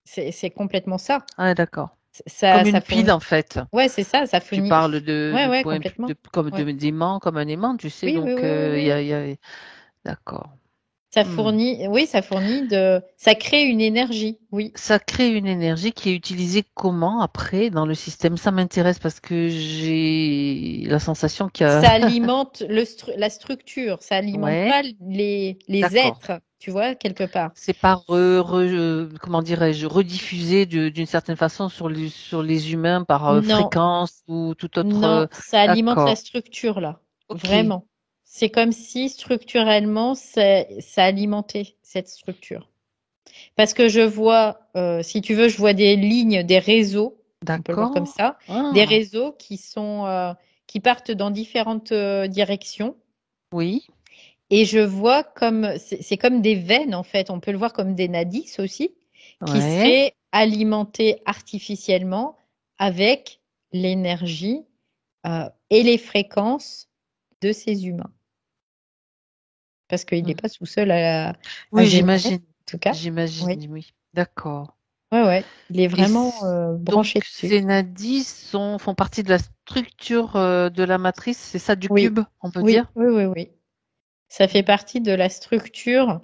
C'est complètement ça. Ah, d'accord. Ça, Comme ça une pile fournit. en fait. Ouais, c'est ça. Ça Tu fournit. parles Ouais, de ouais, point, complètement. comme Ouais. d'aimant, comme un aimant, tu sais. Oui, oui, Donc, oui, oui, il oui. y a... D'accord. Ça Hmm. fournit. Oui, ça fournit ça crée une énergie. Oui. Ça crée une énergie qui est utilisée comment après dans le système? Ça m'intéresse parce que j'ai la sensation qu'il y a... Ça alimente la structure. Ça alimente Ouais, pas les d'accord. êtres, tu vois, quelque part. C'est pas comment dirais-je, rediffusé d'une certaine façon sur les humains par Non, fréquence ou tout autre. non, ça alimente la D'accord. structure là. Ok. Vraiment. C'est comme si structurellement, ça alimentait cette structure. Parce que je vois, si tu veux, je vois des lignes, des réseaux, on peut le voir comme D'accord. ça, des Ah, réseaux qui partent dans différentes directions. oui. Et je vois comme, c'est comme des veines en fait, on peut le voir comme des nadis aussi, qui Ouais. seraient alimentés artificiellement avec l'énergie et les fréquences de ces humains. Parce qu'il n'est pas tout seul à Oui, générer, j'imagine. en tout cas. Oui, J'imagine, oui. D'accord. ouais, ouais. Il est Et vraiment donc, branché dessus. ces nadis font partie de la structure de la matrice, c'est ça du Oui, cube, on peut oui, dire? oui, oui, oui. Ça fait partie de la structure.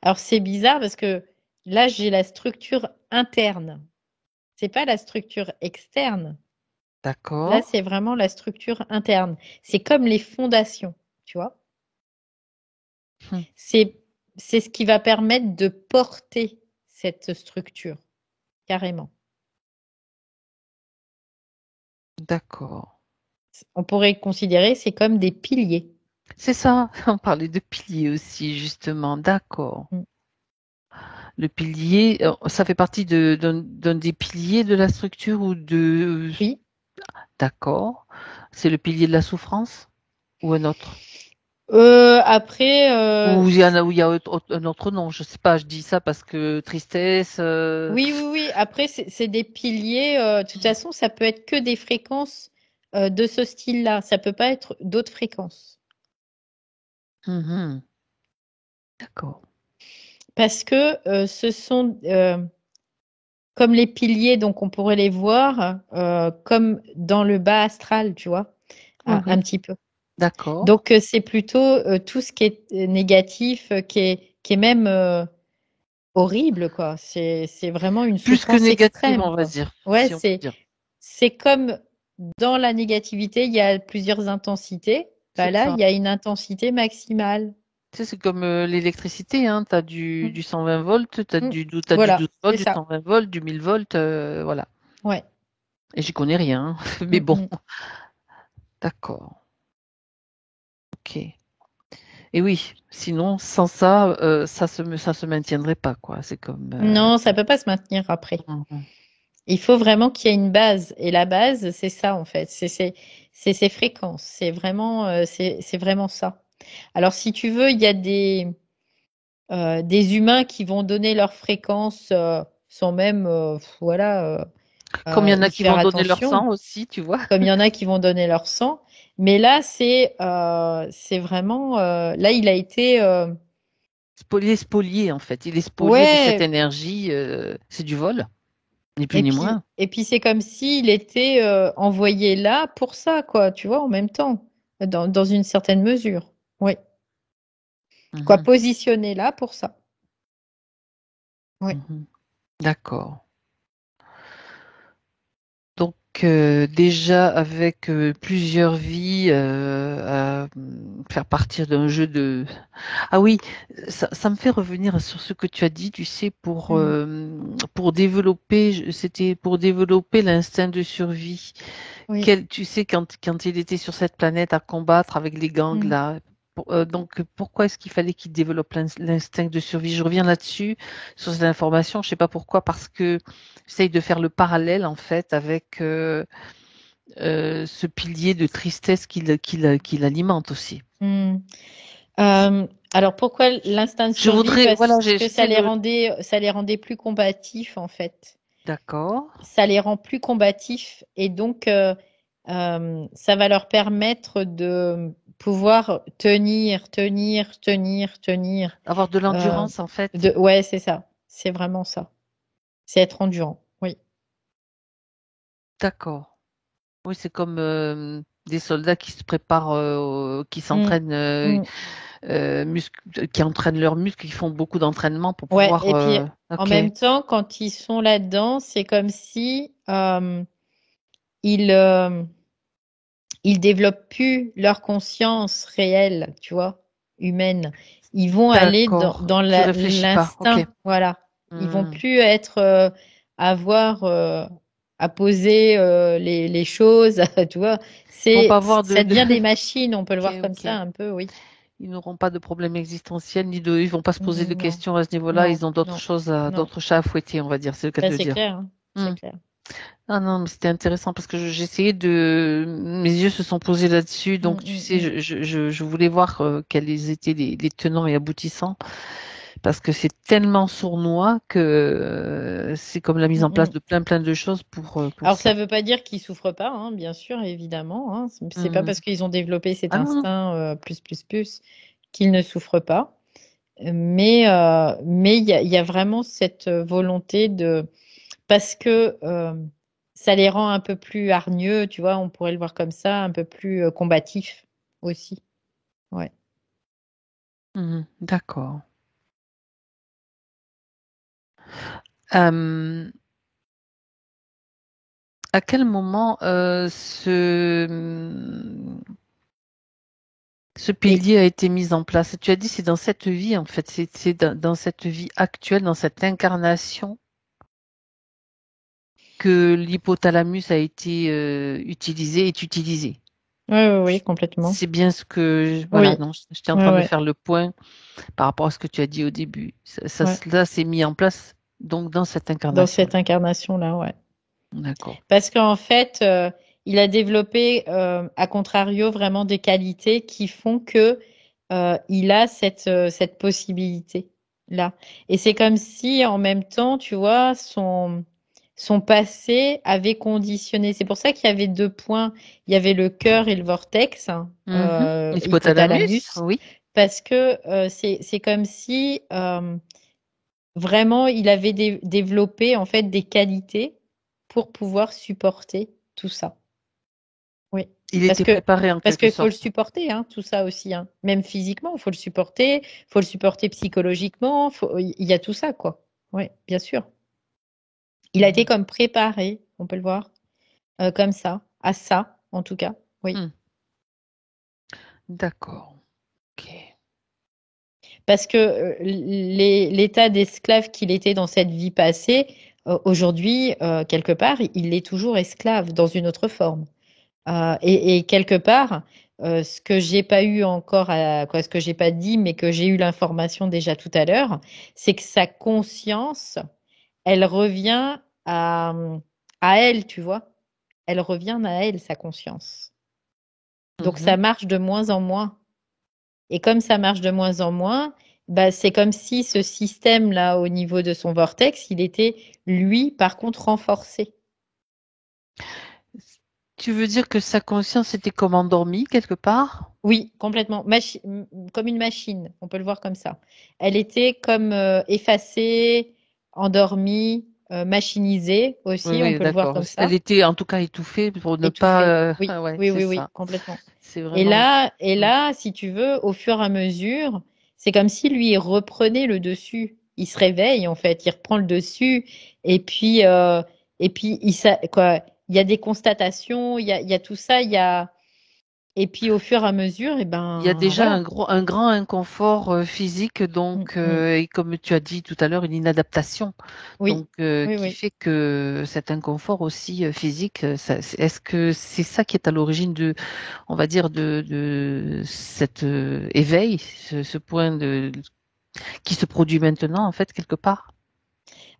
Alors c'est bizarre parce que là, j'ai la structure interne. C'est pas la structure externe. Là, D'accord. c'est vraiment la structure interne. C'est comme les fondations, tu vois. Hmm. C'est, c'est ce qui va permettre de porter cette structure, carrément. D'accord. On pourrait considérer, c'est comme des piliers. C'est ça, on parlait de pilier aussi, justement. D'accord. Mm. Le pilier, ça fait partie d'un des piliers de la structure ou de... Oui. D'accord. C'est le pilier de la souffrance ou un autre? Après, Ou il y en a, où il y a un autre nom, je sais pas, je dis ça parce que tristesse. oui, oui, oui. Après, c'est des piliers. De toute façon, ça peut être que des fréquences de ce style-là. Ça peut pas être d'autres fréquences. Mhm. D'accord. Parce que ce sont comme les piliers, donc on pourrait les voir comme dans le bas astral, tu vois, Oui, un oui. petit peu. D'accord. Donc c'est plutôt tout ce qui est négatif, qui est même horrible, quoi. C'est vraiment une Plus que souffrance négative, extrême, on va quoi. dire, Ouais, si on peut c'est dire. c'est comme dans la négativité, il y a plusieurs intensités. Bah C'est là, ça. il y a une intensité maximale. Tu sais, c'est comme l'électricité, hein. Tu as Mm, du 120 volts, mm. t'as du Voilà, 12 c'est volts, du ça. 120 volts, du 1000 volts, voilà. Ouais. Et j'y connais rien, hein. Mais Mm, bon, mm. d'accord. Ok. Et oui, sinon, sans ça, ça se maintiendrait pas, quoi. C'est comme. Non, ça peut pas se maintenir après. Mhm. Il faut vraiment qu'il y ait une base. Et la base, c'est ça, en fait. C'est ces fréquences. C'est vraiment ça. Alors, si tu veux, il y a des humains qui vont donner leurs fréquences sans même, voilà, Comme il y en a y qui faire vont donner leur attention. sang aussi, tu vois. Comme il y en a qui vont donner leur sang. Mais là, c'est vraiment, là, il a été, Spolié, en fait. Il est spolié de cette ouais. énergie. C'est du vol, ni plus Et ni puis, moins. et puis c'est comme s'il était envoyé là pour ça, quoi, tu vois, en même temps, dans une certaine mesure. Oui. Quoi, Mhm. positionné là pour ça. Oui. Mhm. D'accord. Donc, déjà avec plusieurs vies à faire partir d'un jeu de... Ah oui, ça me fait revenir sur ce que tu as dit, tu sais, c'était pour développer l'instinct de survie. Oui. Tu sais, quand il était sur cette planète à combattre avec les gangs Mm. là, donc pourquoi est-ce qu'il fallait qu'il développe l'instinct de survie? Je reviens là-dessus, sur cette information, je sais pas pourquoi, parce que j'essaye de faire le parallèle en fait avec ce pilier de tristesse qu'il alimente aussi. Mm. Alors pourquoi l'instinct de Je survie? voudrais, voilà, Parce que j'essaie de... ça les rendait plus combatifs en fait. D'accord. Ça les rend plus combatifs et donc ça va leur permettre de pouvoir tenir. Avoir de Euh, l'endurance en fait. ouais, c'est ça. C'est vraiment ça. C'est être endurant. Oui. D'accord. Oui, c'est comme des soldats qui se préparent, qui Mm, s'entraînent, mm. qui entraînent leurs muscles, qui font beaucoup d'entraînement pour Ouais. pouvoir. Et puis en Ok. même temps, quand ils sont là-dedans, c'est comme si ils ils développent plus leur conscience réelle, tu vois, humaine. Ils vont aller D'accord. dans Tu réfléchis pas. Ok. l'instinct, voilà. Ils vont Hmm. plus être avoir à poser les choses, tu vois. Ils vont pas avoir Ça devient des machines, on peut le Ok, voir comme ça ok. un peu, oui. Ils n'auront pas de problème existentiel, ils vont pas se poser de Non, questions à ce niveau-là. non, Ils ont non, non. d'autres chats à fouetter, on va dire. C'est le cas Ben, de le c'est dire. clair, hein, c'est Hmm. clair. Ah non, mais c'était intéressant parce que mes yeux se sont posés là-dessus. Mm, Donc, tu mm, sais, mm. je voulais voir quels étaient les tenants et aboutissants parce que c'est tellement sournois que c'est comme la mise Mm, en place mm. de plein de choses pour Alors, ça ça. ne veut pas dire qu'ils souffrent pas, hein, bien sûr, évidemment. Hein. C'est pas Hmm. parce qu'ils ont développé cet Ah non, non. instinct plus qu'ils ne souffrent pas. Mais il y a vraiment cette volonté de... Parce que ça les rend un peu plus hargneux, tu vois, on pourrait le voir comme ça, un peu plus combatifs aussi. Ouais. Mhm. D'accord. Euh, à quel moment ce Et pilier a été mis en place? Tu as dit c'est dans cette vie, en fait, c'est dans cette vie actuelle, dans cette incarnation que l'hypothalamus a été est utilisé. oui, complètement. C'est bien ce que, voilà, Oui, non, j'étais en ouais, train de ouais, faire le point par rapport à ce que tu as dit au début. ouais. Là, c'est mis en place donc dans cette Dans incarnation. cette incarnation-là, ouais. D'accord. Parce qu'en fait, il a développé, à contrario, vraiment des qualités qui font que il a cette possibilité-là. Et c'est comme si, en même temps, tu vois, son passé avait conditionné. C'est pour ça qu'il y avait deux points. Il y avait le cœur et le vortex, hein, Mhm. L'hypothalamus, hypothalamus, oui. parce que c'est comme si vraiment il avait développé en fait des qualités pour pouvoir supporter tout ça. Oui, Il parce était que préparé en quelque il faut le sorte. supporter, hein, tout ça aussi, hein. Même physiquement, il faut le supporter psychologiquement, il y a tout ça, quoi. Oui, bien sûr. Il a été Mhm. comme préparé, on peut le voir, comme à ça, en tout cas. Oui. Hmm. D'accord. Ok. Parce que l'état d'esclave qu'il était dans cette vie passée, aujourd'hui, quelque part, il est toujours esclave dans une autre forme. Et quelque part, ce que j'ai pas eu encore, quoi, ce que j'ai pas dit, mais que j'ai eu l'information déjà tout à l'heure, c'est que sa conscience, elle revient à elle, tu vois. Elle revient à elle, sa conscience. Donc Mhm. ça marche de moins en moins. Et comme ça marche de moins en moins, bah, c'est comme si ce système-là, au niveau de son vortex, il était, lui, par contre, renforcé. Tu veux dire que sa conscience était comme endormie quelque part? Oui, complètement. Comme une machine, on peut le voir comme ça. Elle était comme effacée, endormie, machinisée Oui, aussi, on oui, peut le voir d'accord. comme Elle ça, était en tout cas étouffée pour ne pas. étouffée. Oui, Ouais, oui, c'est oui, oui, ça. complètement. C'est vraiment. Et Mm. là, si tu veux, au fur et à mesure, c'est comme si lui il reprenait le dessus. Il se réveille en fait, il reprend le dessus et puis quoi. y a des constatations, il y a tout ça, et puis au fur et à mesure, et Il y a ben déjà voilà. un grand inconfort physique, Mm, donc, mm. et comme tu as dit tout à l'heure, une inadaptation, Oui, donc oui, qui oui. fait que cet inconfort aussi physique, est-ce que c'est ça qui est à l'origine de, on va dire, de cet éveil, ce point qui se produit maintenant, en fait, quelque part?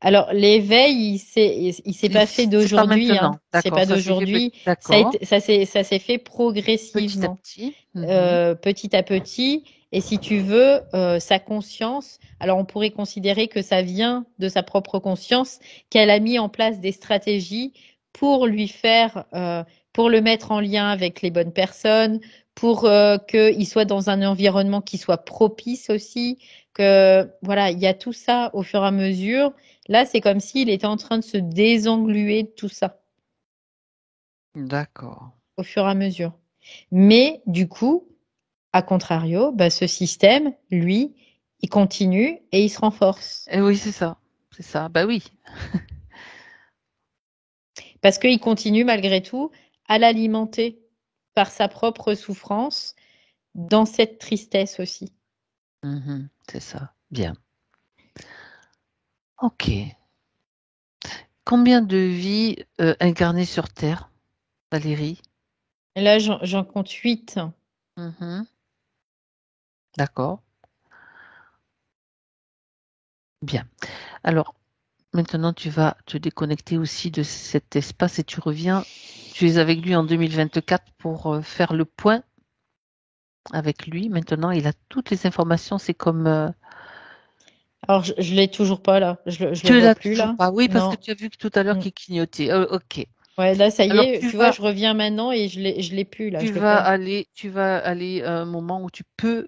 Alors l'éveil, il s'est pas fait C'est pas d'aujourd'hui, hein. maintenant, C'est d'accord, pas ça s'est fait d'aujourd'hui. d'accord, Ça s'est fait petit à progressivement. petit. Mhm. Petit à petit. Et si tu veux, sa conscience, alors on pourrait considérer que ça vient de sa propre conscience, qu'elle a mis en place des stratégies pour lui faire, pour le mettre en lien avec les bonnes personnes, pour qu'il soit dans un environnement qui soit propice aussi, que voilà, il y a tout ça au fur et à mesure. Là, c'est comme s'il était en train de se désengluer de tout ça D'accord. au fur et à mesure. Mais du coup, à contrario, bah, ce système, lui, il continue et il se renforce. Et oui, c'est ça, c'est ça. Bah oui, Parce qu'il continue malgré tout à l'alimenter par sa propre souffrance dans cette tristesse aussi. mhm, c'est ça. Bien. Ok. Combien de vies incarnées sur Terre, Valérie? Et là, j'en compte 8. Mhm. D'accord. Bien. Alors, maintenant, tu vas te déconnecter aussi de cet espace et tu reviens. Tu es avec lui en 2024 pour faire le point avec lui. Maintenant, il a toutes les informations. C'est comme Alors, je l'ai toujours pas là. Je le tu vois l'as plus toujours là. pas. Oui, parce que Non. tu as vu que tout à l'heure Mm. qu'il clignotait. Ok. Ouais, là, ça y Alors, est. Tu vois, je reviens maintenant et je l'ai plus là. Je le perds. tu vas aller à un moment où tu peux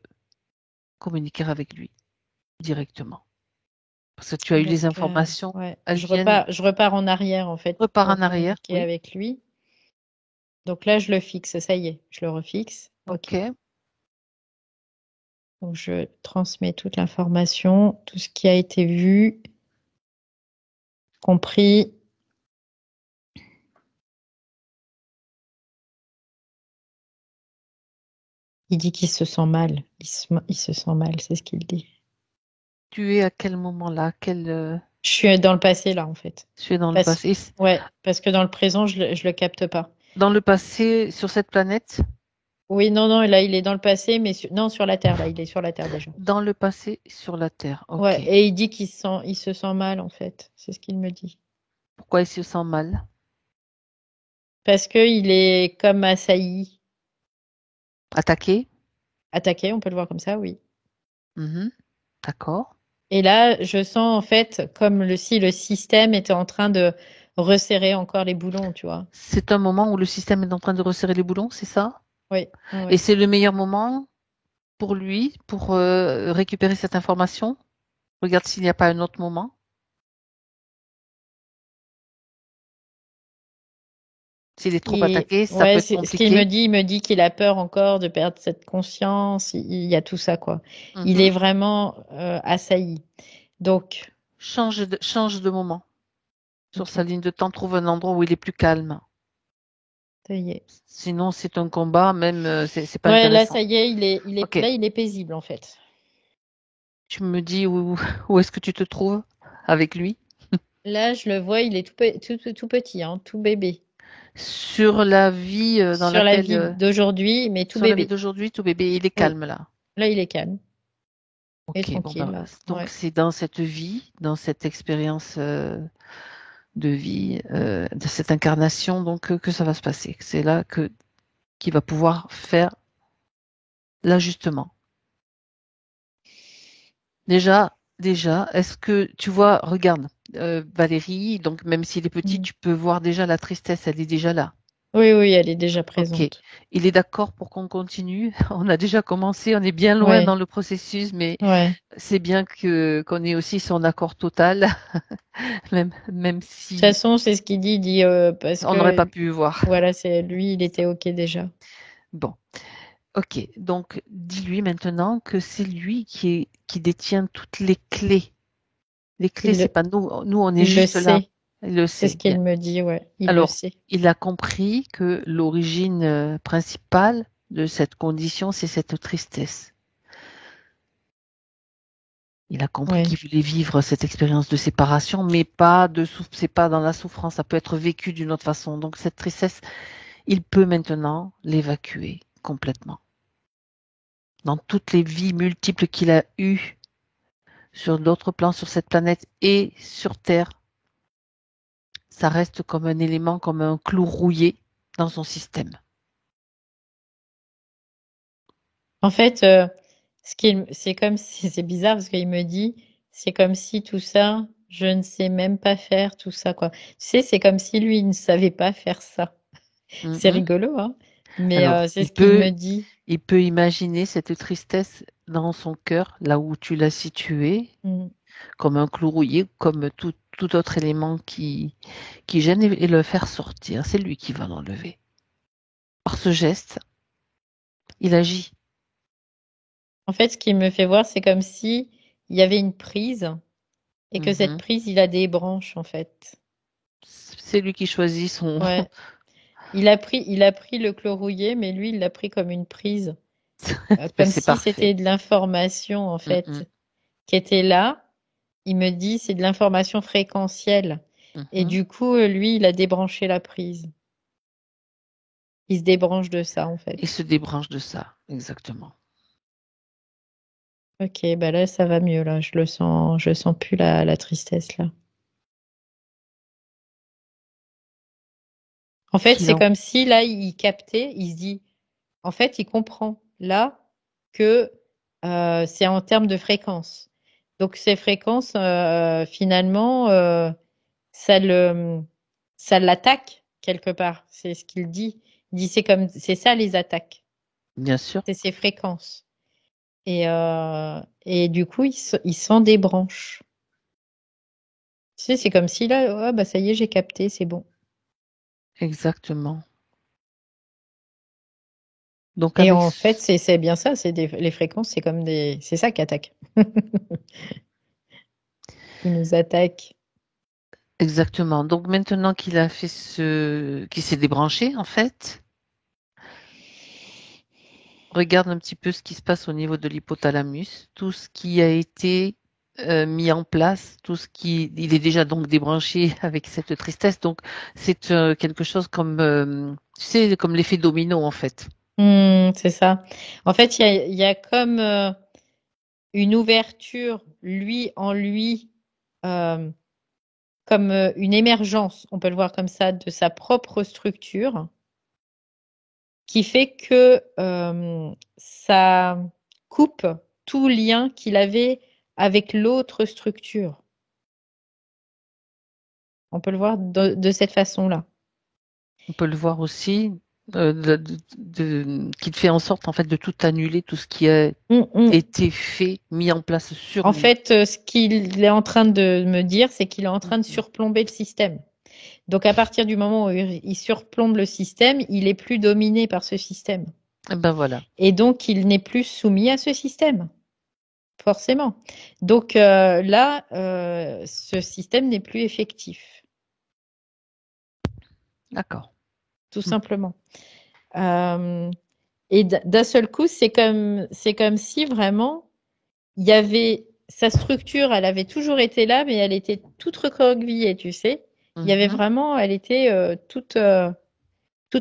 communiquer avec lui directement. Parce que tu as eu Donc, les informations. ouais, Elles viennent, je repars en arrière en fait repars pour en arrière. communiquer Oui. avec lui. Donc là, je le fixe. Ça y est, je le refixe. Ok. Ok. Donc, je transmets toute l'information, tout ce qui a été vu, compris. Il dit qu'il se sent mal. Il se sent mal, c'est ce qu'il dit. Tu es à quel moment là? Je suis dans le passé là, en fait. Tu es dans le Parce, passé. ouais, parce que dans le présent, je le capte pas. Dans le passé, sur cette planète? Oui, non, non, là, il est dans le passé, mais non, sur la Terre, là, il est sur la Terre déjà. Dans le passé, sur la Terre. Ok. Ouais, et il dit il se sent mal, en fait. C'est ce qu'il me dit. Pourquoi il se sent mal? Parce que il est comme assailli, Attaqué? attaqué, on peut le voir comme ça, oui. Mhm. D'accord. Et là, je sens en fait comme si le système était en train de resserrer encore les boulons, tu vois. C'est un moment où le système est en train de resserrer les boulons, c'est ça? Oui, oui, Et oui. c'est le meilleur moment pour lui, pour récupérer cette information? Regarde s'il n'y a pas un autre moment. S'il est trop Et attaqué, ça peut ouais, être c'est ce qu'il me compliqué. dit. Il me dit qu'il a peur encore de perdre cette conscience. Il y a tout ça, quoi. Il est Mhm. vraiment assailli. Donc, Change de moment. Sur ok, sa ligne de temps, trouve un endroit où il est plus calme. ça y est. Sinon, c'est un combat, même, c'est pas Ouais, là, intéressant. ça y est, Ok. là, il est paisible en fait. Tu me dis où est-ce que tu te trouves avec lui? Là, je le vois, il est tout petit, hein, tout bébé. Sur la vie dans Sur la laquelle, vie d'aujourd'hui, mais tout sur la vie bébé. d'aujourd'hui, tout bébé, il est Oui, calme là. là, il est calme et Ok, bon tranquille, ben, là. donc Ouais. c'est dans cette vie, dans cette expérience de vie, de cette incarnation, donc que ça va se passer. C'est là que qu'il va pouvoir faire l'ajustement. Déjà, est-ce que tu vois, regarde, Valérie, donc même s'il est petit, Mm. tu peux voir déjà la tristesse, elle est déjà là. Oui, oui, elle est déjà Ok, présente. il est d'accord pour qu'on continue. On a déjà commencé, on est bien loin dans Ouais, le processus, mais ouais. c'est bien que qu'on ait aussi son accord total, même De toute si façon, c'est ce qu'il dit, il dit parce on n'aurait pas que pu voir. voilà, c'est lui, il était OK déjà. Bon, ok, donc dis-lui maintenant que c'est lui qui détient toutes les clés. Les clés, Il c'est le, pas nous. Nous, on est il le juste là. sait. Il le C'est sait ce bien. qu'il me dit, ouais. Il le Alors, sait. il a compris que l'origine principale de cette condition, c'est cette tristesse. Il a compris Ouais. qu'il voulait vivre cette expérience de séparation, mais c'est pas dans la souffrance, ça peut être vécu d'une autre façon. Donc cette tristesse, il peut maintenant l'évacuer complètement. Dans toutes les vies multiples qu'il a eues sur d'autres plans, sur cette planète et sur Terre, ça reste comme un élément, comme un clou rouillé dans son système. En fait, c'est comme si, c'est bizarre parce qu'il me dit, c'est comme si tout ça, je ne sais même pas faire tout ça, quoi. Tu sais, c'est comme si lui, il ne savait pas faire ça. C'est Mhm. rigolo, hein. Mais Alors, c'est ce qu'il me dit. il peut imaginer cette tristesse dans son cœur, là où tu l'as situé, Mm. comme un clou rouillé, comme tout autre élément qui gêne et le faire sortir. C'est lui qui va l'enlever. Par ce geste, il agit. En fait, ce qu'il me fait voir, c'est comme si il y avait une prise et que cette Mhm. prise, il a des branches, en fait. C'est lui qui choisit son. Ouais. Il a pris le chlore rouillé, mais lui, il l'a pris comme une prise. Ben, Comme c'est si parfait. c'était de l'information, en Mhm. fait, qui était là. Il me dit, c'est de l'information fréquentielle. Et Mhm. du coup, lui, il a débranché la prise. Il se débranche de ça, en fait. Il se débranche de ça, exactement. Ok, bah là, ça va mieux, là. Je sens plus la tristesse, là. En fait, Qu'il c'est en... comme si, là, il captait, il se dit, en fait, il comprend, là, que c'est en termes de fréquence. Donc, ces fréquences, finalement, ça l'attaque, quelque part. C'est ce qu'il dit. Il dit, c'est ça, les attaques. Bien sûr. C'est ces fréquences. Et du coup, il s'en débranche. Tu sais, c'est comme si là, oh, bah ça y est, j'ai capté, c'est bon. Exactement. Donc Et avec en fait, c'est bien ça, les fréquences, c'est comme c'est ça qui attaque. Qui nous attaque. exactement. Donc maintenant qu'il s'est débranché en fait, regarde un petit peu ce qui se passe au niveau de l'hypothalamus, tout ce qui a été mis en place, il est déjà donc débranché avec cette tristesse. Donc c'est quelque chose comme, tu sais, comme l'effet domino en fait. C'est ça. En fait, il y a comme une ouverture, lui en lui, euh, comme une émergence, on peut le voir comme ça, de sa propre structure, qui fait que ça coupe tout lien qu'il avait avec l'autre structure. On peut le voir de cette façon-là. On peut le voir aussi, qu'il fait en sorte en fait de tout annuler, tout ce qui a Mm, mm. été fait, mis en place sur En lui. fait, ce qu'il est en train de me dire, c'est qu'il est en train de Mhm. surplomber le système. Donc, à partir du moment où il surplombe le système, il est plus dominé par ce système. Et ben voilà, Et donc, il n'est plus soumis à ce système, forcément. Donc là, ce système n'est plus effectif, d'accord. tout Mm. simplement. Euh, et d'un seul coup, c'est comme si vraiment il y avait sa structure, elle avait toujours été là, mais elle était toute recroquevillée, tu sais. Il y avait Mhm. vraiment, elle était toute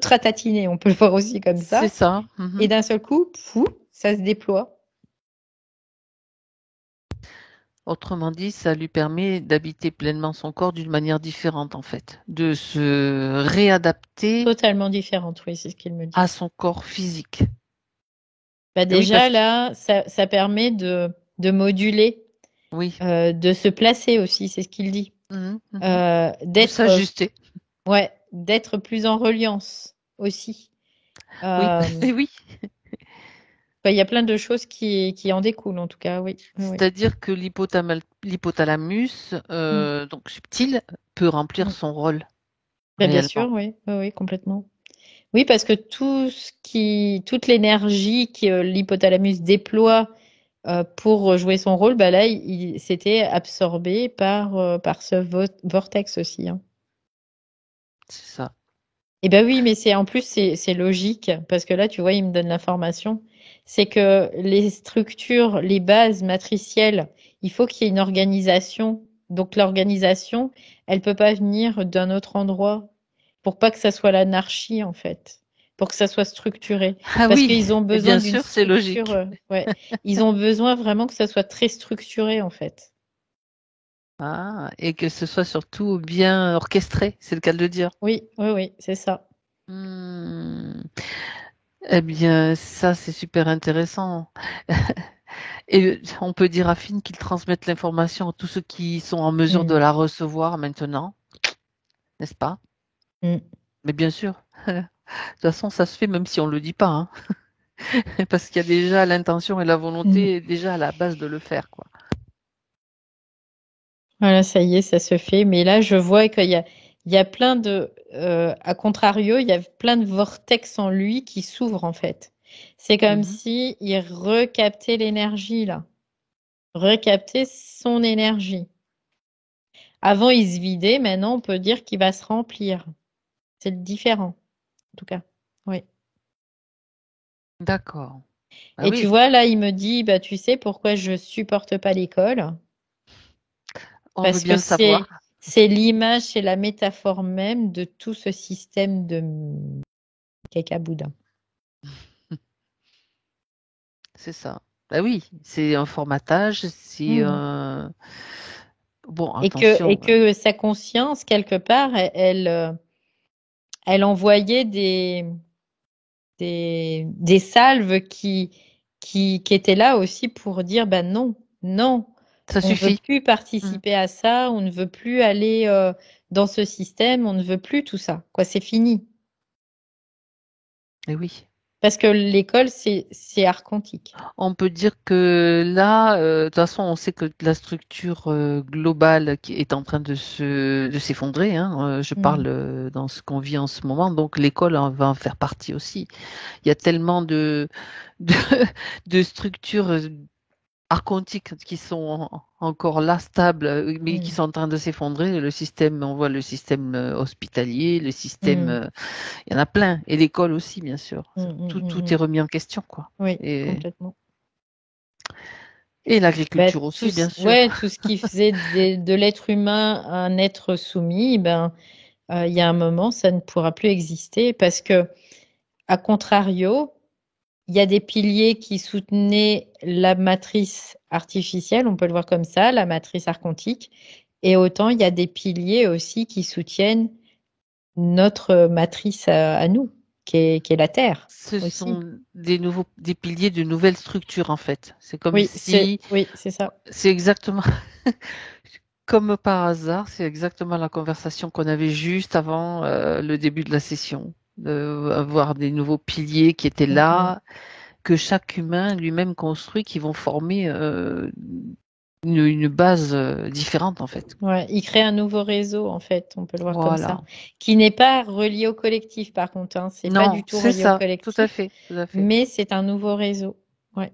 ratatinée, on peut le voir aussi comme C'est ça. ça. Et Mhm. d'un seul coup, fou, ça se déploie. Autrement dit, ça lui permet d'habiter pleinement son corps d'une manière différente, en fait, de se réadapter Totalement différente, oui, c'est ce qu'il me à dit. son corps physique. Bah Et oui, déjà, là, ça permet de moduler, oui, de se placer aussi, c'est ce qu'il dit. mhm, mhm. De D'être, s'ajuster. ouais, d'être plus en reliance aussi. Oui, Euh, et oui. bah, il y a plein de choses qui en découlent, en tout cas, oui. Oui, oui. C'est-à-dire que l'hypothalamus, Mm, donc subtil, peut remplir mm. son rôle Bah, bien réellement. sûr, oui, oui, oui, complètement. Oui, parce que toute l'énergie que l'hypothalamus déploie pour jouer son rôle, bah là, c'était absorbé par ce vortex aussi, hein. C'est ça. Eh ben oui, mais en plus c'est logique parce que là tu vois il me donne l'information. C'est que les structures, les bases matricielles, il faut qu'il y ait une organisation. Donc l'organisation, elle peut pas venir d'un autre endroit pour pas que ça soit l'anarchie en fait, pour que ça soit structuré. Ah Parce oui, qu'ils ont et besoin bien d'une sûr, c'est structure. logique. Ouais, ils ont besoin vraiment que ça soit très structuré en fait. Ah, et que ce soit surtout bien orchestré, c'est le cas de le dire. Oui, oui, oui, c'est ça. Hmm. Eh bien, ça, c'est super intéressant. Et on peut dire à Finn qu'ils transmettent l'information à tous ceux qui sont en mesure de Mm, la recevoir maintenant, n'est-ce pas? mm, Mais bien sûr, de toute façon, ça se fait même si on ne le dit pas, hein. Parce qu'il y a déjà l'intention et la mm. volonté déjà à la base de le faire, quoi. Voilà, ça y est, ça se fait. Mais là, je vois il y a plein à contrario, il y a plein de vortex en lui qui s'ouvrent en fait. C'est comme Mhm. si il recaptait l'énergie là, recaptait son énergie. Avant, il se vidait, maintenant, on peut dire qu'il va se remplir. C'est différent, en tout cas. Oui. D'accord. Ah Et tu oui, vois, là, il me dit, bah, tu sais pourquoi je supporte pas l'école? on veut Parce que bien le savoir. c'est l'image, c'est la métaphore même de tout ce système de caca boudin. C'est ça. Bah oui, c'est un formatage, c'est Hmm. un... Bon, Et attention. que sa conscience, quelque part, elle envoyait des salves qui étaient là aussi pour dire, bah non, non, Ça on ne veut suffit. plus Mm. participer à ça, on ne veut plus aller dans ce système, on ne veut plus tout ça. Quoi, c'est fini. Et oui. Parce que l'école, c'est archontique. On peut dire que là, de toute façon, on sait que la structure globale qui est en train de s'effondrer, hein, je Hmm. parle dans ce qu'on vit en ce moment, donc l'école va en faire partie aussi. Il y a tellement de, de structures archontiques qui sont encore là, stables, mais qui Hmm. sont en train de s'effondrer. Le système, on voit le système hospitalier, le système, Hmm. il y en a plein, et l'école aussi, bien sûr. Hmm, hmm, Tout hmm, est hmm. remis en question, quoi. Oui, Et, complètement. et Bah, l'agriculture aussi, bien sûr. ouais, tout ce qui faisait de l'être humain un être soumis, ben, il y a un moment, ça ne pourra plus exister parce que, à contrario, il y a des piliers qui soutenaient la matrice artificielle, on peut le voir comme ça, la matrice archontique, et autant il y a des piliers aussi qui soutiennent notre matrice à nous, qui est la Terre Ce aussi. sont des piliers de nouvelles structures, en fait. C'est comme si, Oui, c'est ça. c'est exactement, comme par hasard, c'est exactement la conversation qu'on avait juste avant le début de la session. Avoir des nouveaux piliers qui étaient Mm, mm. là, que chaque humain lui-même construit, qui vont former une base différente, en fait. Ouais, il crée un nouveau réseau, en fait, on peut le voir comme ça, Voilà. qui n'est pas relié au collectif, par contre, hein, c'est pas Non, du tout c'est relié au ça, tout à collectif, fait, tout à fait. mais c'est un nouveau réseau. Ouais.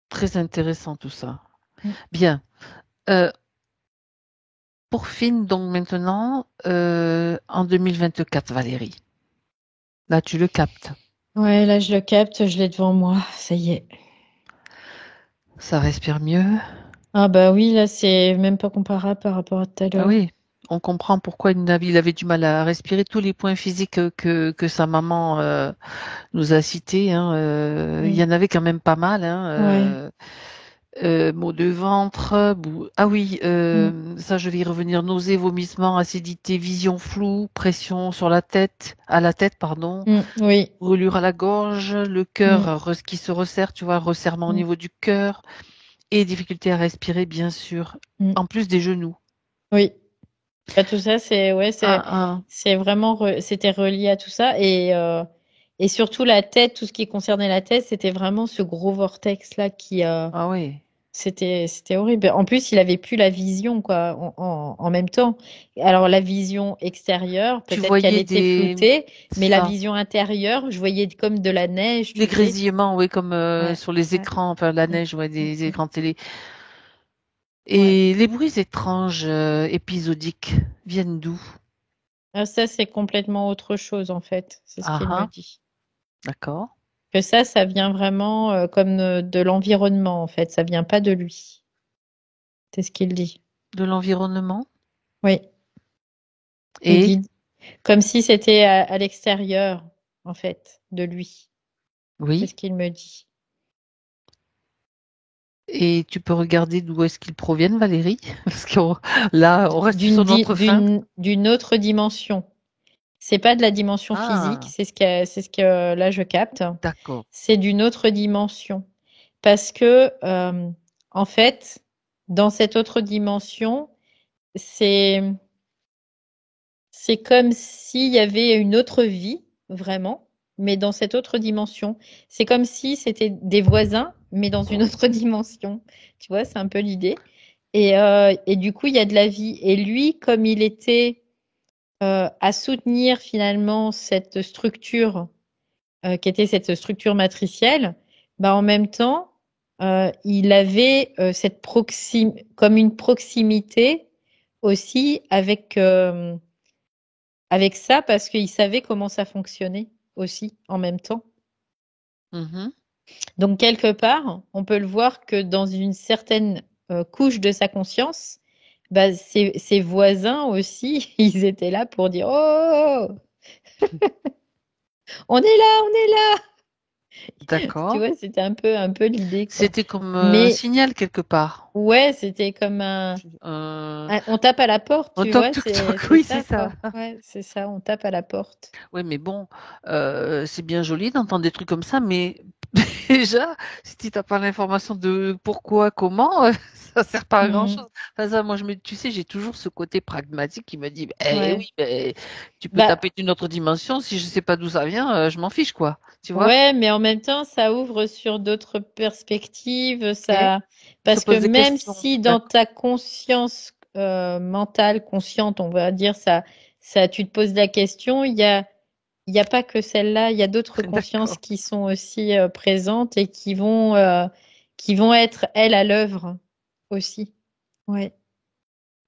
Très intéressant tout ça. Mm. Bien. Euh, pour Finn, donc maintenant, en 2024, Valérie. Là, tu le captes. Ouais, là, je le capte, je l'ai devant moi, ça y est. Ça respire mieux. Ah bah oui, là, c'est même pas comparable par rapport à tout à Ah l'heure. oui, on comprend pourquoi il avait du mal à respirer. Tous les points physiques que sa maman nous a cités, hein, il y Mm. en avait quand même pas mal. Hein, Ouais. maux de ventre. Ah oui, Mm. ça je vais y revenir. Nausées, vomissements, acidité, vision floue, pression sur la tête, à la tête, pardon. Mm. Oui. Brûlure à la gorge, le Mm. cœur qui se resserre, tu vois, resserrement au Mm. niveau du cœur et difficulté à respirer, bien sûr, Mm. en plus des genoux. Oui. Bah, tout ça, Ah, ah. c'est vraiment, c'était relié à tout ça et surtout la tête, tout ce qui concernait la tête, c'était vraiment ce gros vortex là Ah oui. c'était horrible. En plus, il avait plus la vision quoi en même temps. Alors la vision extérieure, Tu peut-être qu'elle voyais était des... floutée, mais la Ça, vision intérieure, je voyais comme de la neige, des tu sais. grésillements, oui, comme Ouais, sur les ouais. écrans, enfin la Mm, neige, ouais, mm, des mm. écrans télé. Et les bruits étranges, épisodiques, viennent d'où? Ah, ça, c'est complètement autre chose, en fait. C'est ce Ah qu'il me ah, dit. d'accord. Que ça vient vraiment comme de l'environnement, en fait. Ça vient pas de lui. C'est ce qu'il dit. De l'environnement? Oui. Il Et dit comme si c'était à l'extérieur, en fait, de lui. C'est oui. ce qu'il me dit. Et tu peux regarder d'où est-ce qu'ils proviennent, Valérie? Parce que là, on reste sur notre faim. D'une autre dimension. C'est pas de la dimension physique, Ah, c'est ce que là je capte. d'accord. C'est d'une autre dimension. Parce que, en fait, dans cette autre dimension, c'est, c'est comme s'il y avait une autre vie, vraiment, mais dans cette autre dimension. C'est comme si c'était des voisins, mais dans une autre dimension. Tu vois, c'est un peu l'idée. Et du coup, il y a de la vie. Et lui, comme il était à soutenir finalement cette structure qui était cette structure matricielle, bah, en même temps, il avait cette comme une proximité aussi avec ça parce qu'il savait comment ça fonctionnait aussi en même temps. Mhm. Donc quelque part, on peut le voir que dans une certaine couche de sa conscience, bah, ses voisins aussi, ils étaient là pour dire oh, on est là, on est là. Tu D'accord. vois, c'était un peu l'idée, quoi. C'était comme un Mais signal quelque part. ouais, c'était comme Euh, on tape à la porte, un tu vois, toc toc toc, c'est oui, c'est ça, ça. quoi. Ouais, c'est ça, on tape à la porte. Oui, mais bon, c'est bien joli d'entendre des trucs comme ça, mais déjà, si tu n'as pas l'information de pourquoi, comment, ça sert pas à Mhm. grand-chose. Enfin, ça, moi, tu sais, j'ai toujours ce côté pragmatique qui me dit, eh Ouais. oui, tu peux Bah, taper d'une autre dimension, si je sais pas d'où ça vient, je m'en fiche, quoi. Tu vois? ouais, mais en même temps, ça ouvre sur d'autres perspectives, Ok. ça, Se parce que pose des même questions. si dans D'accord. ta conscience mentale, consciente, on va dire ça, tu te poses la question, il y a pas que celle-là, il y a d'autres consciences D'accord. qui sont aussi présentes et qui vont être elles à l'œuvre aussi. Ouais.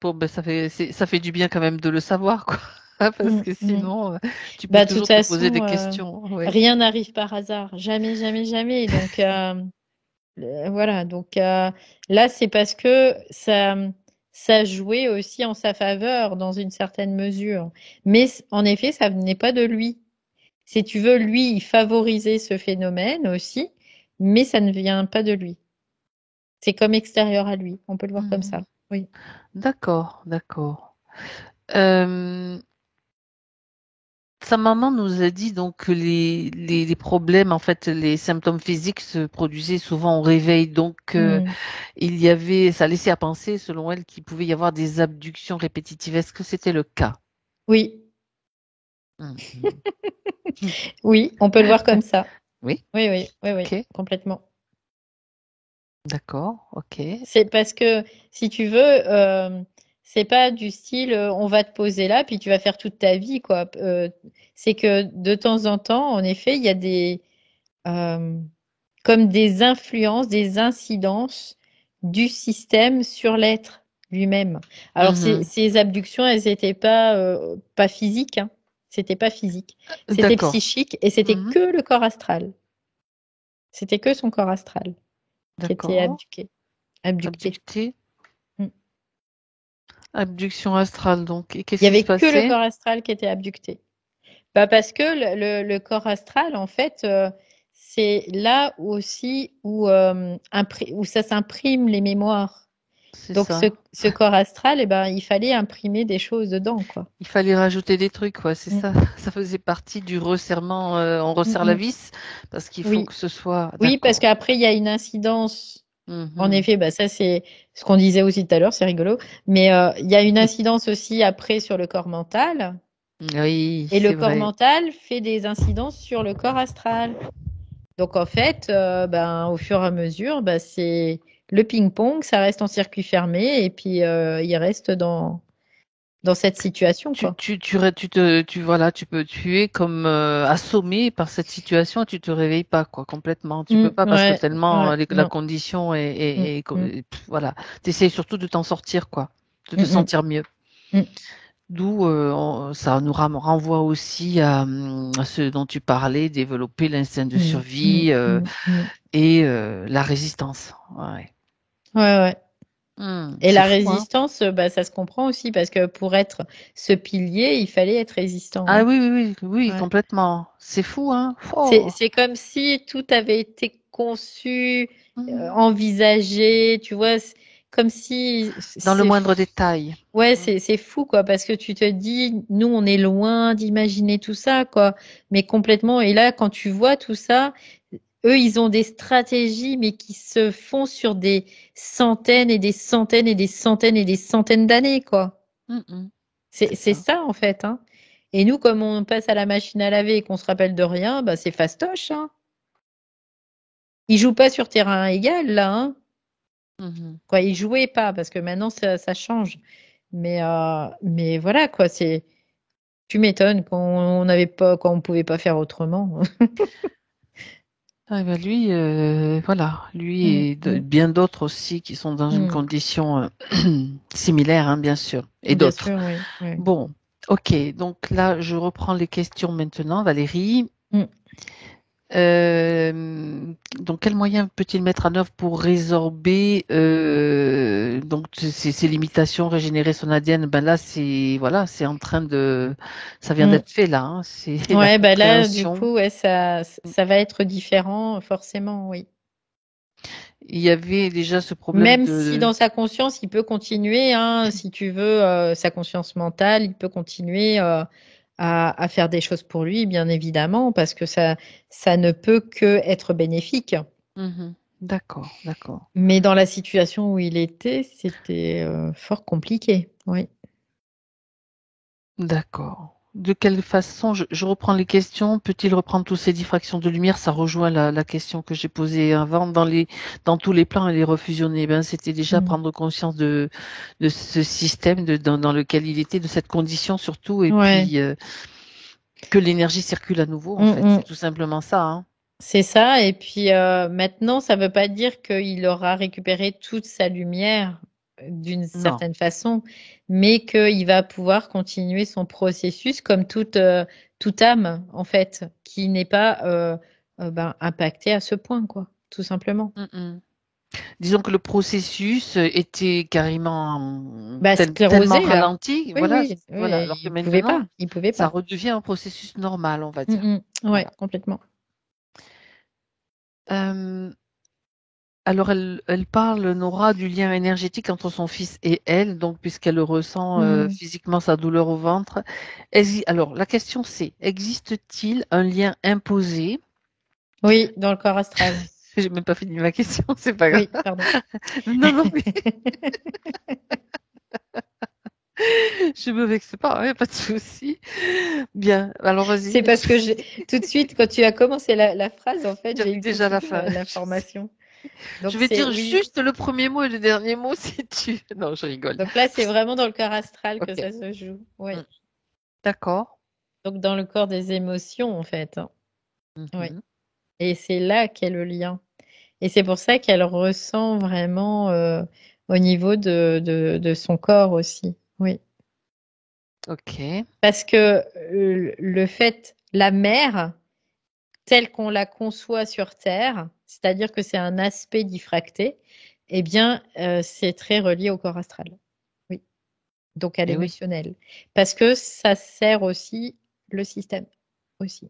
Bon, ben, ça fait du bien quand même de le savoir, quoi. Parce Mm, que mm. sinon, tu peux Bah, de toute toujours te poser des façon, questions. Ouais. rien n'arrive par hasard. Jamais, jamais, jamais. Donc, voilà. Donc, là, c'est parce que ça jouait aussi en sa faveur dans une certaine mesure. Mais en effet, ça venait pas de lui. Si tu veux, lui, il favorisait ce phénomène aussi, mais ça ne vient pas de lui. C'est comme extérieur à lui. On peut le voir comme Mhm. ça. Oui. D'accord, d'accord. Euh, Sa maman nous a dit donc que les problèmes, en fait, les symptômes physiques se produisaient souvent au réveil. Donc, Mm. il y avait, ça laissait à penser, selon elle, qu'il pouvait y avoir des abductions répétitives. Est-ce que c'était le cas? Oui. Mhm. Oui, on peut le voir comme ça. Oui, Oui, oui, oui, oui, ok, complètement. d'accord, ok. C'est parce que, si tu veux, c'est pas du style, on va te poser là, puis tu vas faire toute ta vie, quoi. C'est que de temps en temps, en effet, il y a euh, comme des influences, des incidences du système sur l'être lui-même. Alors, Mhm. ces abductions, elles n'étaient pas physiques, hein. C'était pas physique. C'était D'accord. psychique et c'était Mhm. que le corps astral. C'était que son corps astral qui était D'accord. abducté. Abducté. Mm. Abduction astrale, donc. Et Il qu'est-ce y qui se avait que le passait? corps astral qui était abducté. Bah parce que le corps astral, en fait, c'est là aussi où ça s'imprime les mémoires. C'est Donc ça. ce corps astral, eh ben, il fallait imprimer des choses dedans, quoi. Il fallait rajouter des trucs, quoi, c'est Mm, ça. Ça faisait partie du resserrement, on mm, resserre la mm. vis parce qu'il faut Oui, que ce soit oui, parce d'accord. qu'après il y a une incidence. En Mhm. effet, bah ça c'est ce qu'on disait aussi tout à l'heure, c'est rigolo. Mais il y a une incidence aussi après sur le corps mental. Oui, Et le c'est corps vrai. mental fait des incidences sur le corps astral. Donc en fait, ben, au fur et à mesure, ben, c'est le ping-pong, ça reste en circuit fermé et puis il reste dans cette situation, Tu, quoi. tu, tu, voilà, tu es comme assommé par cette situation et tu te réveilles pas, quoi, complètement. Tu peux pas parce que Ouais, tellement ouais, la non. condition Mm, mm, voilà. T'essayes surtout de t'en sortir, quoi, de te mm, sentir mieux. mm, D'où ça nous renvoie aussi à ce dont tu parlais, développer l'instinct de mm, mm, survie mm, mm. et la résistance. Ouais. Ouais, ouais. Et C'est la fou, hein? résistance, bah, ça se comprend aussi parce que pour être ce pilier, il fallait être résistant, Ah hein. oui, oui, oui, oui, Ouais. complètement. C'est fou, hein? C'est, Oh. c'est comme si tout avait été conçu, Hmm. envisagé, tu vois, comme si Dans le moindre détail. ouais, Hmm. c'est fou, quoi, parce que tu te dis, nous, on est loin d'imaginer tout ça, quoi, mais complètement. Et là, quand tu vois tout ça, eux, ils ont des stratégies, mais qui se font sur des centaines et des centaines et des centaines et des centaines d'années, quoi. Hmm, hmm. C'est C'est ça. ça, en fait, hein. Et nous, comme on passe à la machine à laver et qu'on se rappelle de rien, bah, c'est fastoche, hein. Ils jouent pas sur terrain égal, là, hein. Mhm. Quoi, ils jouaient pas, parce que maintenant, ça change. Mais voilà, quoi, c'est, tu m'étonnes qu'on n'avait pas, qu'on pouvait pas faire autrement. Ah, ben lui, voilà, lui Mm, et mm, bien d'autres aussi qui sont dans une mm. condition similaire, hein, bien sûr, et Bien d'autres. sûr, oui. Oui. Bon, ok, donc là, je reprends les questions maintenant, Valérie. Mm. Donc, quels moyens peut-il mettre en œuvre pour résorber donc ces limitations, régénérer son ADN? Ben là, c'est voilà, c'est en train de, ça vient Mm. d'être fait là. Hein, c'est la Ouais, bah là, du compréhension. coup, ouais, ça va être différent, forcément, oui. Il y avait déjà ce problème Même si de. dans sa conscience, il peut continuer, hein, si tu veux, sa conscience mentale, il peut continuer à faire des choses pour lui, bien évidemment, parce que ça ne peut que être bénéfique. Mhm. D'accord, d'accord. Mais dans la situation où il était, c'était fort compliqué. Oui. D'accord. De quelle façon, je reprends les questions, peut-il reprendre toutes ces diffractions de lumière? Ça rejoint la question que j'ai posée avant, dans tous les plans et les refusionner. Ben, c'était déjà Mm. prendre conscience de ce système dans lequel il était, de cette condition surtout, et Ouais. puis que l'énergie circule à nouveau, en Mm, fait. C'est mm. tout simplement ça, hein. C'est ça. Et puis maintenant, ça ne veut pas dire qu'il aura récupéré toute sa lumière d'une Non. certaine façon, mais qu'il va pouvoir continuer son processus comme toute âme, en fait, qui n'est pas ben, impactée à ce point, quoi, tout simplement. Mm, mm. Disons que le processus était carrément Bah, tellement sclérosé, là. ralenti, Oui, voilà, oui, voilà. oui, Alors que il pouvait maintenant, pas, il pouvait ça pas. redevient un processus normal, on va dire. Mm, mm. Ouais, Voilà. complètement. Euh, alors, elle parle, Nora, du lien énergétique entre son fils et elle, donc puisqu'elle ressent Mm. physiquement sa douleur au ventre. Alors, la question c'est, existe-t-il un lien imposé? Oui, dans le corps astral. J'ai même pas fini ma question, c'est pas grave. Oui, pardon. Non, non, mais je me vexe pas, pas de souci. Bien, alors C'est vas-y. parce que tout de suite, quand tu as commencé la phrase, en fait, j'ai J'avais eu tout de déjà la suite fin. l'information. Je Donc vais c'est dire oui. juste le premier mot et le dernier mot si tu. Non, je rigole. Donc là, c'est vraiment dans le corps astral que Ok. ça se joue. Oui. Mm. D'accord. Donc dans le corps des émotions, en fait, hein. Oui. Mhm. Et c'est là qu'est le lien. Et c'est pour ça qu'elle ressent vraiment au niveau de son corps aussi. Oui. Ok. Parce que le fait, la mère, telle qu'on la conçoit sur Terre, c'est-à-dire que c'est un aspect diffracté, eh bien, c'est très relié au corps astral. Oui. Donc à Et oui. l'émotionnel. Parce que ça sert aussi le système aussi.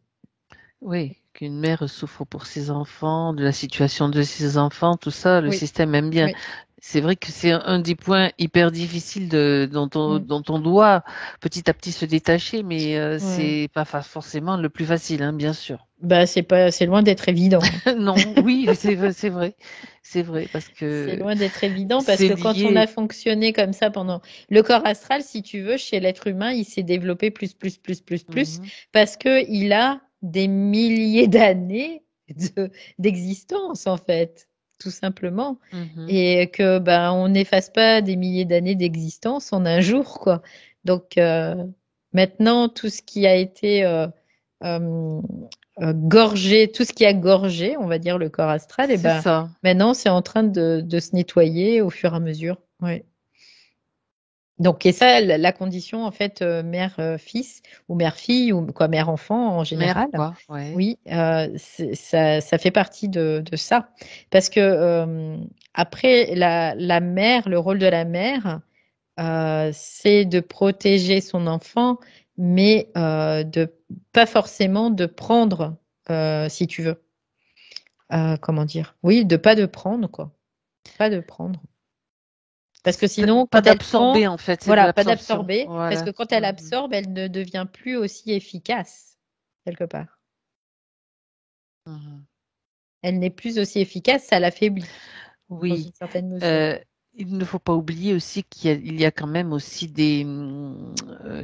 Oui, qu'une mère souffre pour ses enfants, de la situation de ses enfants, tout ça, le Oui, système aime bien. oui. C'est vrai que c'est un des points hyper difficiles Mm. dont on doit petit à petit se détacher, mais Ouais. c'est pas forcément le plus facile, hein, bien sûr. Bah, c'est loin d'être évident. Non, oui, c'est vrai, parce C'est que loin d'être évident parce c'est que quand on lié. a fonctionné comme ça pendant le corps astral, si tu veux, chez l'être humain, il s'est développé plus, Mhm, parce que il a des milliers d'années d'existence en fait, tout simplement, mhm. et que ben on n'efface pas des milliers d'années d'existence en un jour quoi. Donc maintenant, tout ce qui a été euh, gorgé, tout ce qui a gorgé, on va dire le corps astral, et C'est ben ça. maintenant c'est en train de se nettoyer au fur et à mesure. Ouais. Donc et ça, la condition en fait mère-fils ou mère-fille ou quoi mère-enfant en Mère, général. quoi. Ouais. Oui, ça fait partie de ça. Parce que après, la mère, le rôle de la mère, c'est de protéger son enfant, mais de pas forcément de prendre, si tu veux. Comment dire? Oui, de prendre, quoi. Pas de prendre. Parce que sinon, Pas quand elle prend, d'absorber, en fait, c'est de voilà, pas l'absorption. d'absorber, parce que Voilà. quand elle Mhm. absorbe, elle ne devient plus aussi efficace, quelque part. Mhm. Elle n'est plus aussi efficace, ça l'affaiblit, dans Oui. une certaine mesure. Euh, il ne faut pas oublier aussi qu'il y a quand même aussi des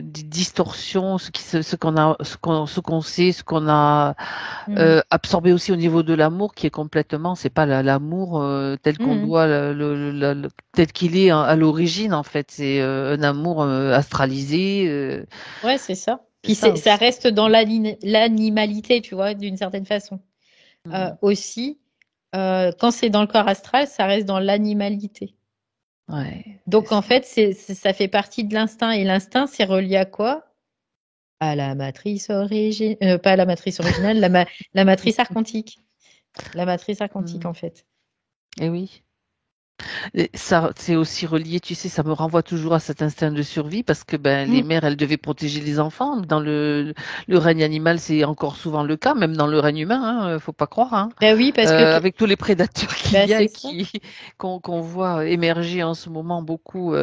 distorsions, ce qu'on a, ce qu'on sait, ce qu'on a Mhm. absorbé aussi au niveau de l'amour, qui est complètement, c'est pas l'amour tel qu'on Mhm. doit, tel qu'il est à l'origine en fait. C'est un amour astralisé. Ouais, c'est ça. C'est Puis ça ça aussi. reste dans l'animalité, tu vois, d'une certaine façon. Mhm. Aussi, quand c'est dans le corps astral, ça reste dans l'animalité. Ouais, c'est Donc en ça. fait, ça fait partie de l'instinct. Et l'instinct, c'est relié à quoi? À la matrice originelle, pas à la matrice originale, la matrice archontique. La matrice archontique, en Mhm. fait. Et oui. Et ça, c'est aussi relié, tu sais, ça me renvoie toujours à cet instinct de survie parce que ben, les Mm. mères, elles devaient protéger les enfants. Dans le règne animal, c'est encore souvent le cas, même dans le règne humain, hein, faut pas croire, hein. Ben oui, parce Avec tous les prédateurs qu'il ben y a c'est et ça. qu'on voit émerger en ce moment beaucoup.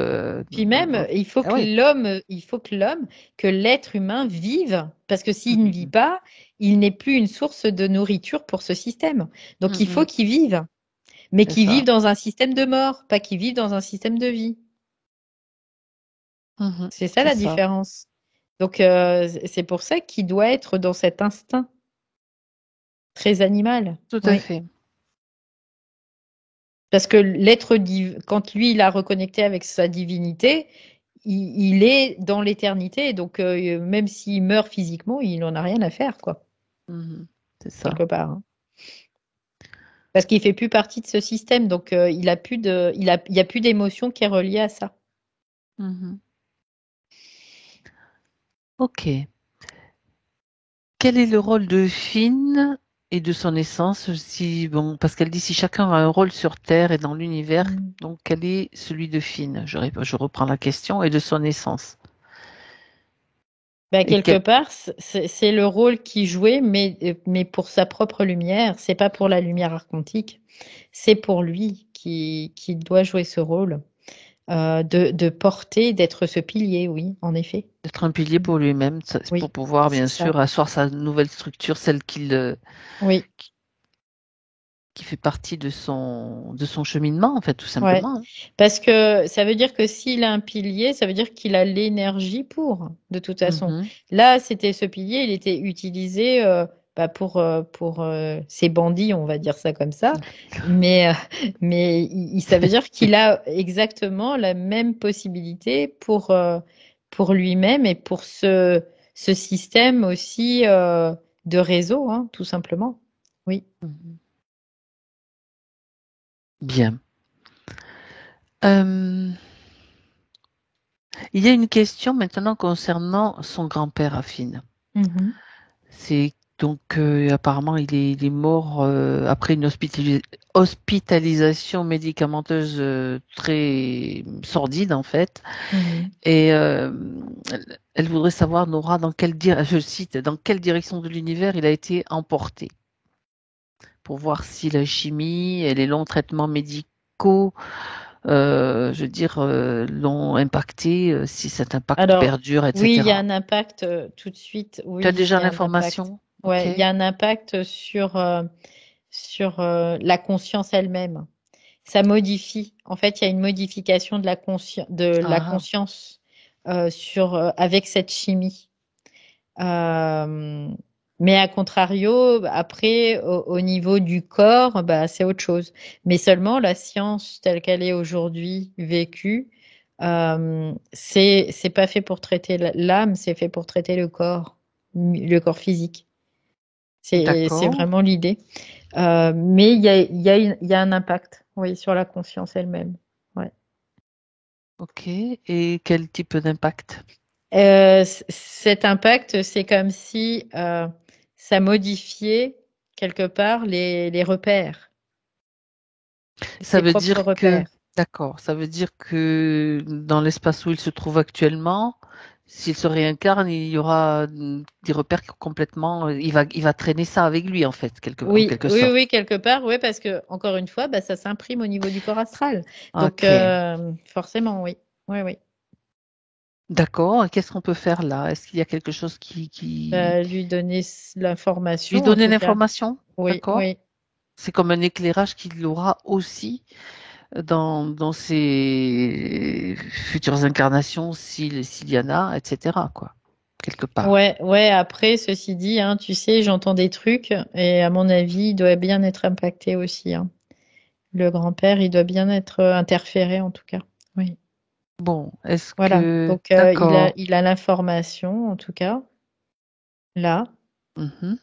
Puis même, Ah ouais. il faut que l'homme, que l'être humain vive, parce que Mm, s'il ne mm, vit mm. pas, il n'est plus une source de nourriture pour ce système. Donc Mm, il faut mm. qu'il vive, mais C'est qu'il vive ça. dans un système de mort, pas qu'il vive dans un système de vie. Mhm. C'est ça C'est la ça. différence. Donc c'est pour ça qu'il doit être dans cet instinct très animal. Tout à Oui. fait. Parce que quand lui, il a reconnecté avec sa divinité, il est dans l'éternité. Donc, même s'il meurt physiquement, il n'en a rien à faire, quoi, Mhm. C'est ça. quelque part, hein. Parce qu'il fait plus partie de ce système. Donc, il a plus il y a plus d'émotion qui est reliée à ça. Mhm. Ok. Quel est le rôle de Finn et de son essence si, bon, parce qu'elle dit si chacun a un rôle sur Terre et dans l'univers, Mm. donc quel est celui de Finn? Je reprends la question et de son essence. Bah, Et quelque part, c'est le rôle qu'il jouait, mais pour sa propre lumière. C'est pas pour la lumière archontique. C'est pour lui qui doit jouer ce rôle. De porter, d'être ce pilier, oui, en effet. d'être un pilier pour lui-même, c'est pour Oui, pouvoir c'est bien ça. sûr asseoir sa nouvelle structure, celle Oui, qui qui fait partie de son cheminement en fait, tout ouais. simplement, hein. Parce que ça veut dire que s'il a un pilier, ça veut dire qu'il a l'énergie pour, de toute façon. Mhm. Là, c'était ce pilier, il était utilisé bah, pour ces bandits, on va dire ça comme ça. Mais, mais ça veut dire qu'il a exactement la même possibilité pour lui-même et pour ce système aussi de réseau, hein, tout simplement. Oui. Mhm. Bien. Euh, il y a une question maintenant concernant son grand-père Affine. Mhm. C'est donc apparemment il est mort après une hospitalisation médicamenteuse très sordide en fait. Mhm. Et elle voudrait savoir, Nora, je cite, dans quelle direction de l'univers il a été emporté pour voir si la chimie et les longs traitements médicaux, je veux dire, l'ont impacté, si cet impact Alors, perdure, oui, il y a etc. un impact tout de suite. Tu as Oui, il déjà y a un impact. l'information? Ok. Ouais, il y a un impact sur la conscience elle-même. Ça modifie. En fait, il y a une modification de la Ah, conscience avec cette chimie. Euh, mais à contrario, après, au niveau du corps, bah, c'est autre chose. Mais seulement la science telle qu'elle est aujourd'hui vécue c'est pas fait pour traiter l'âme, c'est fait pour traiter le corps physique. C'est D'accord. vraiment l'idée. Mais il y a un impact, oui, sur la conscience elle-même. Ouais. Ok. Et quel type d'impact? Cet impact, c'est comme si ça modifiait quelque part les repères, Ça ses veut propres dire que, repères. d'accord, ça veut dire que dans l'espace où il se trouve actuellement, s'il se réincarne, il y aura des repères complètement, il va traîner ça avec lui, en fait, en Oui, quelque oui, sorte. oui, quelque part, oui, parce que encore une fois, bah, ça s'imprime au niveau du corps astral. Donc Ok. forcément, oui, oui, oui. D'accord. Et qu'est-ce qu'on peut faire là? Est-ce qu'il y a quelque chose Bah, lui donner lui l'information, en donner tout cas. l'information? Oui, D'accord. oui. C'est comme un éclairage qu'il aura aussi dans ses futures incarnations, s'il y en a, etc., quoi, quelque part. Ouais, ouais. Après, ceci dit, hein, tu sais, j'entends des trucs et à mon avis, il doit bien être impacté aussi, hein. Le grand-père, il doit bien être interféré, en tout cas. Oui. Bon, est-ce Voilà. que... Donc, D'accord. il a l'information, en tout cas, là. Mhm.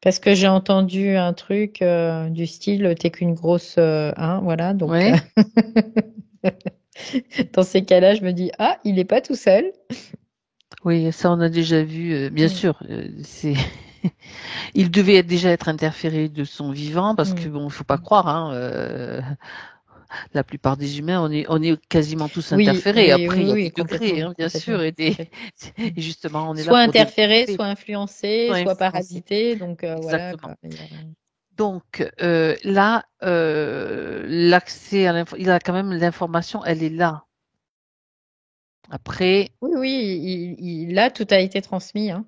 Parce que j'ai entendu un truc du style, t'es qu'une grosse, hein, voilà. Donc, Oui, dans ces cas-là, je me dis, ah, il n'est pas tout seul. oui, ça on a déjà vu, bien Mm, sûr. Il devait déjà être interféré de son vivant parce que mm, bon, il faut pas croire, hein, la plupart des humains, on est quasiment tous Oui, interférés. oui, Après, oui, il y a des oui, degrés, complètement, hein, bien sûr, complètement, complètement. Mm. et justement, on est là Soit pour interféré, développer, soit influencé, soit soit influencer. parasité. Donc, voilà, Exactement. quoi. Donc là, l'accès à l'info, il a quand même l'information, elle est là. Après, Oui, oui, là, tout a été transmis, hein,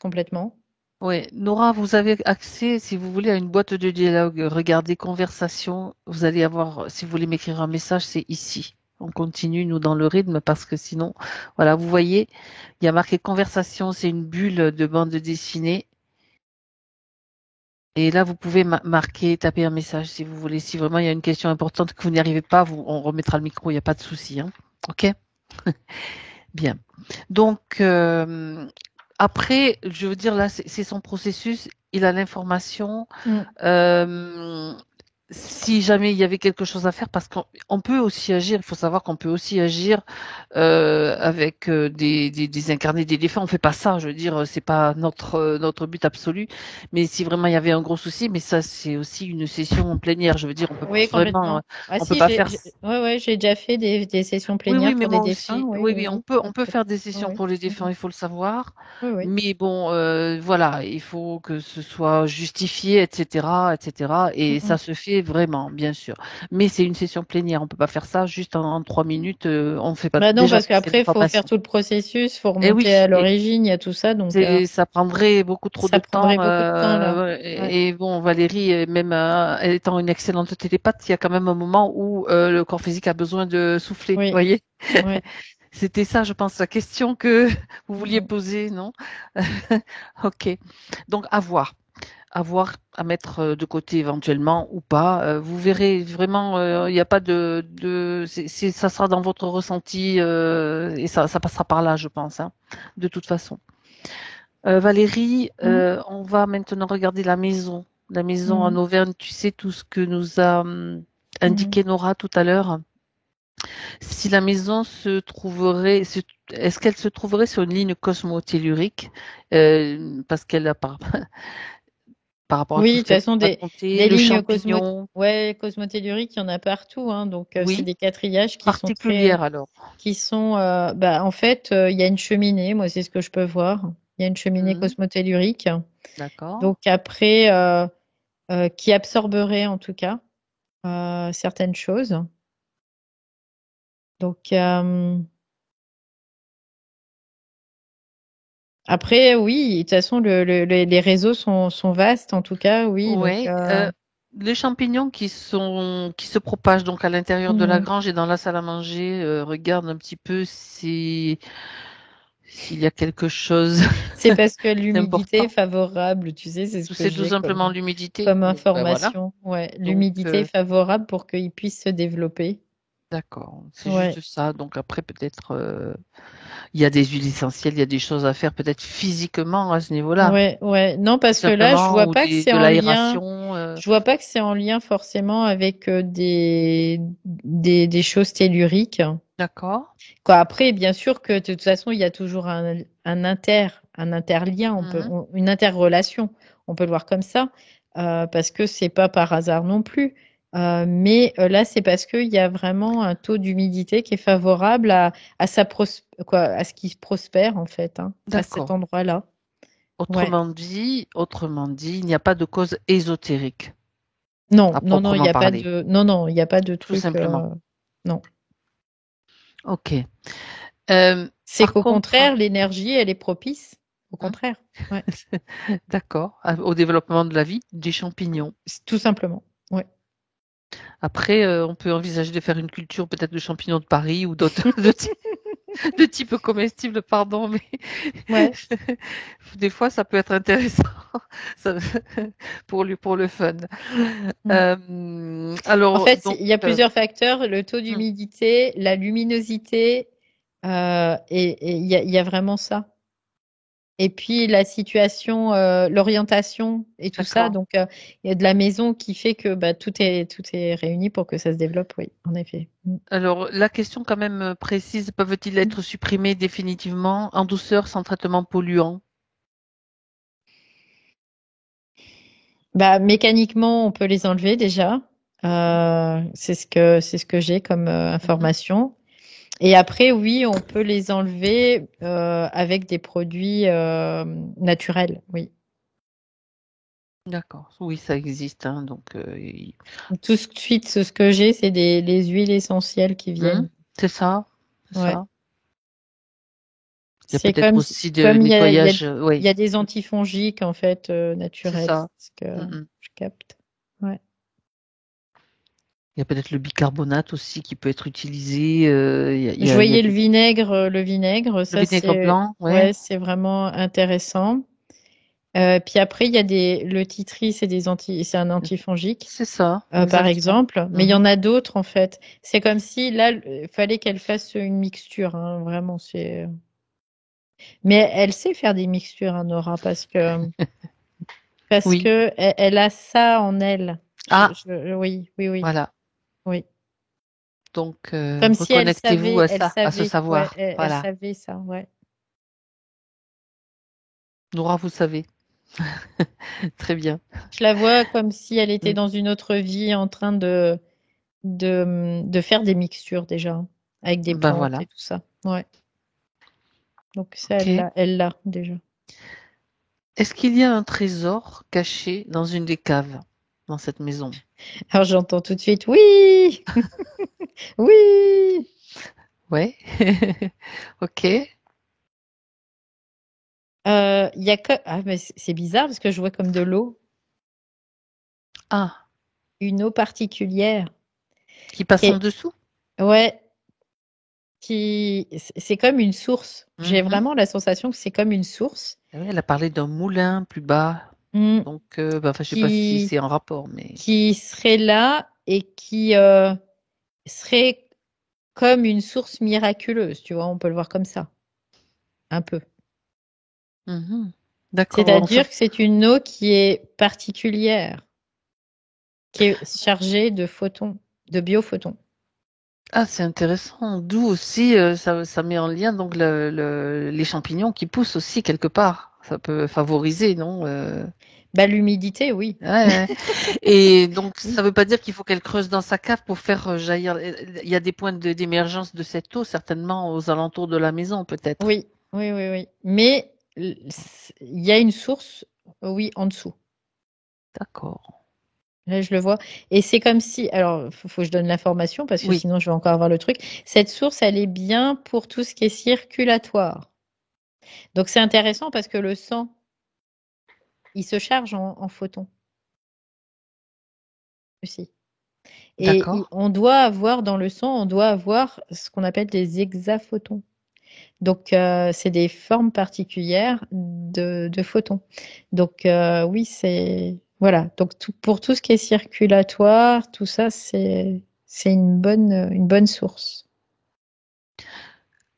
complètement. ouais, Nora, vous avez accès, si vous voulez, à une boîte de dialogue. Regardez conversation. Vous allez avoir, si vous voulez m'écrire un message, c'est ici. On continue, nous, dans le rythme, parce que sinon, voilà, vous voyez, il y a marqué conversation, c'est une bulle de bande dessinée. Et là, vous pouvez marquer, taper un message si vous voulez. Si vraiment il y a une question importante que vous n'y arrivez pas, on remettra le micro, il n'y a pas de souci, hein. OK? Bien. Donc, après, je veux dire, là, c'est son processus. Il a l'information. Mm. Euh, si jamais il y avait quelque chose à faire, parce qu'on peut aussi agir, il faut savoir qu'on peut aussi agir avec des incarnés d'éléphants. On fait pas ça, je veux dire, c'est pas notre but absolu. Mais si vraiment il y avait un gros souci, mais ça c'est aussi une session en plénière. Je veux dire, on peut Oui, vraiment, complètement. Ah on peut si, pas faire. ouais, ouais, j'ai déjà fait des sessions Oui, oui, plénières mais pour des moi défunts. aussi. Oui, Oui, oui, oui, oui. on peut faire des Oui, sessions oui. pour les Mhm. défunts, il faut le savoir. Oui, oui. Mais bon, voilà, il faut que ce soit justifié, etc., etc. Et ça Mhm. se fait vraiment, bien sûr. Mais c'est une session plénière, on peut pas faire ça juste en 3 minutes. On fait pas Bah non, déjà parce c'est qu'après, il faut faire l'information. tout le processus, il faut Et remonter à oui, l'origine, il y a tout ça, donc ça prendrait beaucoup trop de ça temps. prendrait beaucoup de temps là. Ouais, Ouais. et bon, Valérie, même elle étant une excellente télépathe, il y a quand même un moment où le corps physique a besoin de souffler. Vous Oui, voyez? ouais. C'était ça, je pense, la question que vous vouliez Mhm. poser, non? Ok. Donc, à voir, à mettre de côté éventuellement ou pas. Vous verrez vraiment, il n'y a pas ça sera dans votre ressenti et ça passera par là, je pense, hein, de toute façon. Valérie, Mhm. on va maintenant regarder la maison. La maison en Mhm. Auvergne, tu sais tout ce que nous a Mhm. indiqué Nora tout à l'heure. Si la maison se trouverait, est-ce qu'elle se trouverait sur une ligne cosmotellurique, parce qu'elle a par rapport à Oui, tout de ce toute qu'elle façon, nous a raconté, des le lignes champignon, cosmotelluriques, il y en a partout, hein, donc c'est oui, des quatrillages qui sont particulière alors. bah, en fait, il y a une cheminée, moi c'est ce que je peux voir. Il y a une cheminée Mhm, cosmotellurique. d'accord. Donc après, qui absorberait en tout cas certaines choses. Donc après, oui, de toute façon, les réseaux sont vastes en tout cas, oui. Donc Ouais, les champignons qui se propagent donc à l'intérieur de la mhm. grange et dans la salle à manger, regarde un petit peu, s'il y a quelque chose C'est parce que l'humidité est d'important. favorable, tu sais, c'est ce que C'est tout j'ai simplement l'humidité. comme Bon, ben voilà. information. Ouais, Donc, l'humidité est favorable pour qu'il puisse se développer. d'accord. C'est Ouais. juste ça. Donc après, peut-être, il y a des huiles essentielles, il y a des choses à faire peut-être physiquement à ce niveau-là. Ouais, ouais. Non, Tout parce que là, je simplement, vois ou pas que c'est de en lien. l'aération. Je vois pas que c'est en lien forcément avec des choses telluriques. D'accord. Quoi, après, bien sûr que de toute façon, il y a toujours un interlien, Mhm. une interrelation. On peut le voir comme ça, parce que c'est pas par hasard non plus. Mais là, c'est parce qu'il y a vraiment un taux d'humidité qui est favorable à ce qui prospère en fait, hein, à cet D'accord. endroit-là. Ouais. Autrement dit, il n'y a pas de cause ésotérique Non, à non, non, il proprement n'y a pas parler. de, non, non, il n'y a pas de Tout truc, simplement. non. Ok. C'est Par qu'au contre, contraire, l'énergie, elle est propice. Au hein, contraire. Ouais. d'accord, au développement de la vie des champignons. Tout simplement. Ouais. Après, on peut envisager de faire une culture peut-être de champignons de Paris ou d'autres de type comestible, pardon, mais Ouais. des fois, ça peut être intéressant ça- pour le fun. Mm. En Alors, fait, donc, il y a plusieurs facteurs, le taux hmm, d'humidité, la luminosité, et il y a vraiment ça. Et puis la situation, l'orientation et tout ça. d'accord. Donc, il y a de la maison qui fait que bah, tout est réuni pour que ça se développe, oui, en effet. Mm. Alors, la question quand même précise, peuvent-ils être supprimés définitivement en douceur sans traitement polluant? Bah, mécaniquement, on peut les enlever déjà. C'est ce que j'ai comme Mhm. information. Et après, oui, on peut les enlever avec des produits naturels. Oui. D'accord. Oui, ça existe, hein, donc Tout de suite, ce que j'ai, c'est les huiles essentielles qui hmm, viennent. c'est ça, c'est Ouais. ça. Il y a C'est peut-être aussi de comme nettoyage, il oui, y a des antifongiques en fait c'est naturels. ça. C'est ce que Mm, mm. je capte. Ouais. Il y a peut-être le bicarbonate aussi qui peut être utilisé. Je Il y a voyais des... le vinaigre, Le ça vinaigre c'est blanc, ouais, ouais, c'est vraiment intéressant. Puis après, il y a le titri, c'est un antifongique, c'est ça, par exactement. exemple. Mais il y Mhm. en a d'autres, en fait. C'est comme si, là, il fallait qu'elle fasse une mixture, hein, vraiment. Mais elle sait faire des mixtures, hein, Nora, parce Oui. que elle a ça en elle. Ah, Oui, oui, oui, voilà. oui. Donc, Comme si reconnectez-vous à elle ça, à ce savait, ouais, savoir. elle Voilà. savait ça, ouais. Nora, vous savez. Très bien. Je la vois comme si elle était Mm. dans une autre vie en train de faire des mixtures déjà, hein, avec des Ben plantes voilà. et tout ça. Ouais. Donc ça, Ok. elle l'a déjà. Est-ce qu'il y a un trésor caché dans une des caves dans cette maison? Alors j'entends tout de suite, oui, oui. Ouais. Ok. Il y a que... Ah, mais c'est bizarre parce que je vois comme de l'eau, Ah, une eau particulière qui passe qui en est, dessous? ouais, c'est comme une source. J'ai Mhm. vraiment la sensation que c'est comme une source. Ah oui, elle a parlé d'un moulin plus bas. Mm. Donc, ben, enfin, je sais pas si qui, c'est en rapport, mais qui serait là et qui serait comme une source miraculeuse, tu vois, on peut le voir comme ça, un peu. mhm. D'accord. Donc ça... C'est-à-dire que c'est une eau qui est particulière, qui est chargée de photons, de biophotons. Ah, c'est intéressant. D'où aussi, ça met en lien donc les champignons qui poussent aussi quelque part. Ça peut favoriser, non? Bah, l'humidité, oui. Ouais, ouais. Et donc, ça Oui, ne veut pas dire qu'il faut qu'elle creuse dans sa cave pour faire jaillir. Il y a des points d'émergence de cette eau, certainement aux alentours de la maison, peut-être. oui, oui, oui, oui. Mais il y a une source, oui, en dessous. D'accord. Là, je le vois. Et c'est comme si, alors, faut que je donne l'information parce que Oui. sinon je vais encore avoir le truc. Cette source, elle est bien pour tout ce qui est circulatoire. Donc c'est intéressant parce que le sang, il se charge en photons aussi. Et D'accord. on doit avoir dans le sang, on doit avoir ce qu'on appelle des hexaphotons. Donc, c'est des formes particulières de photons. Donc, oui, voilà. Donc, pour tout ce qui est circulatoire, tout ça, c'est une bonne source.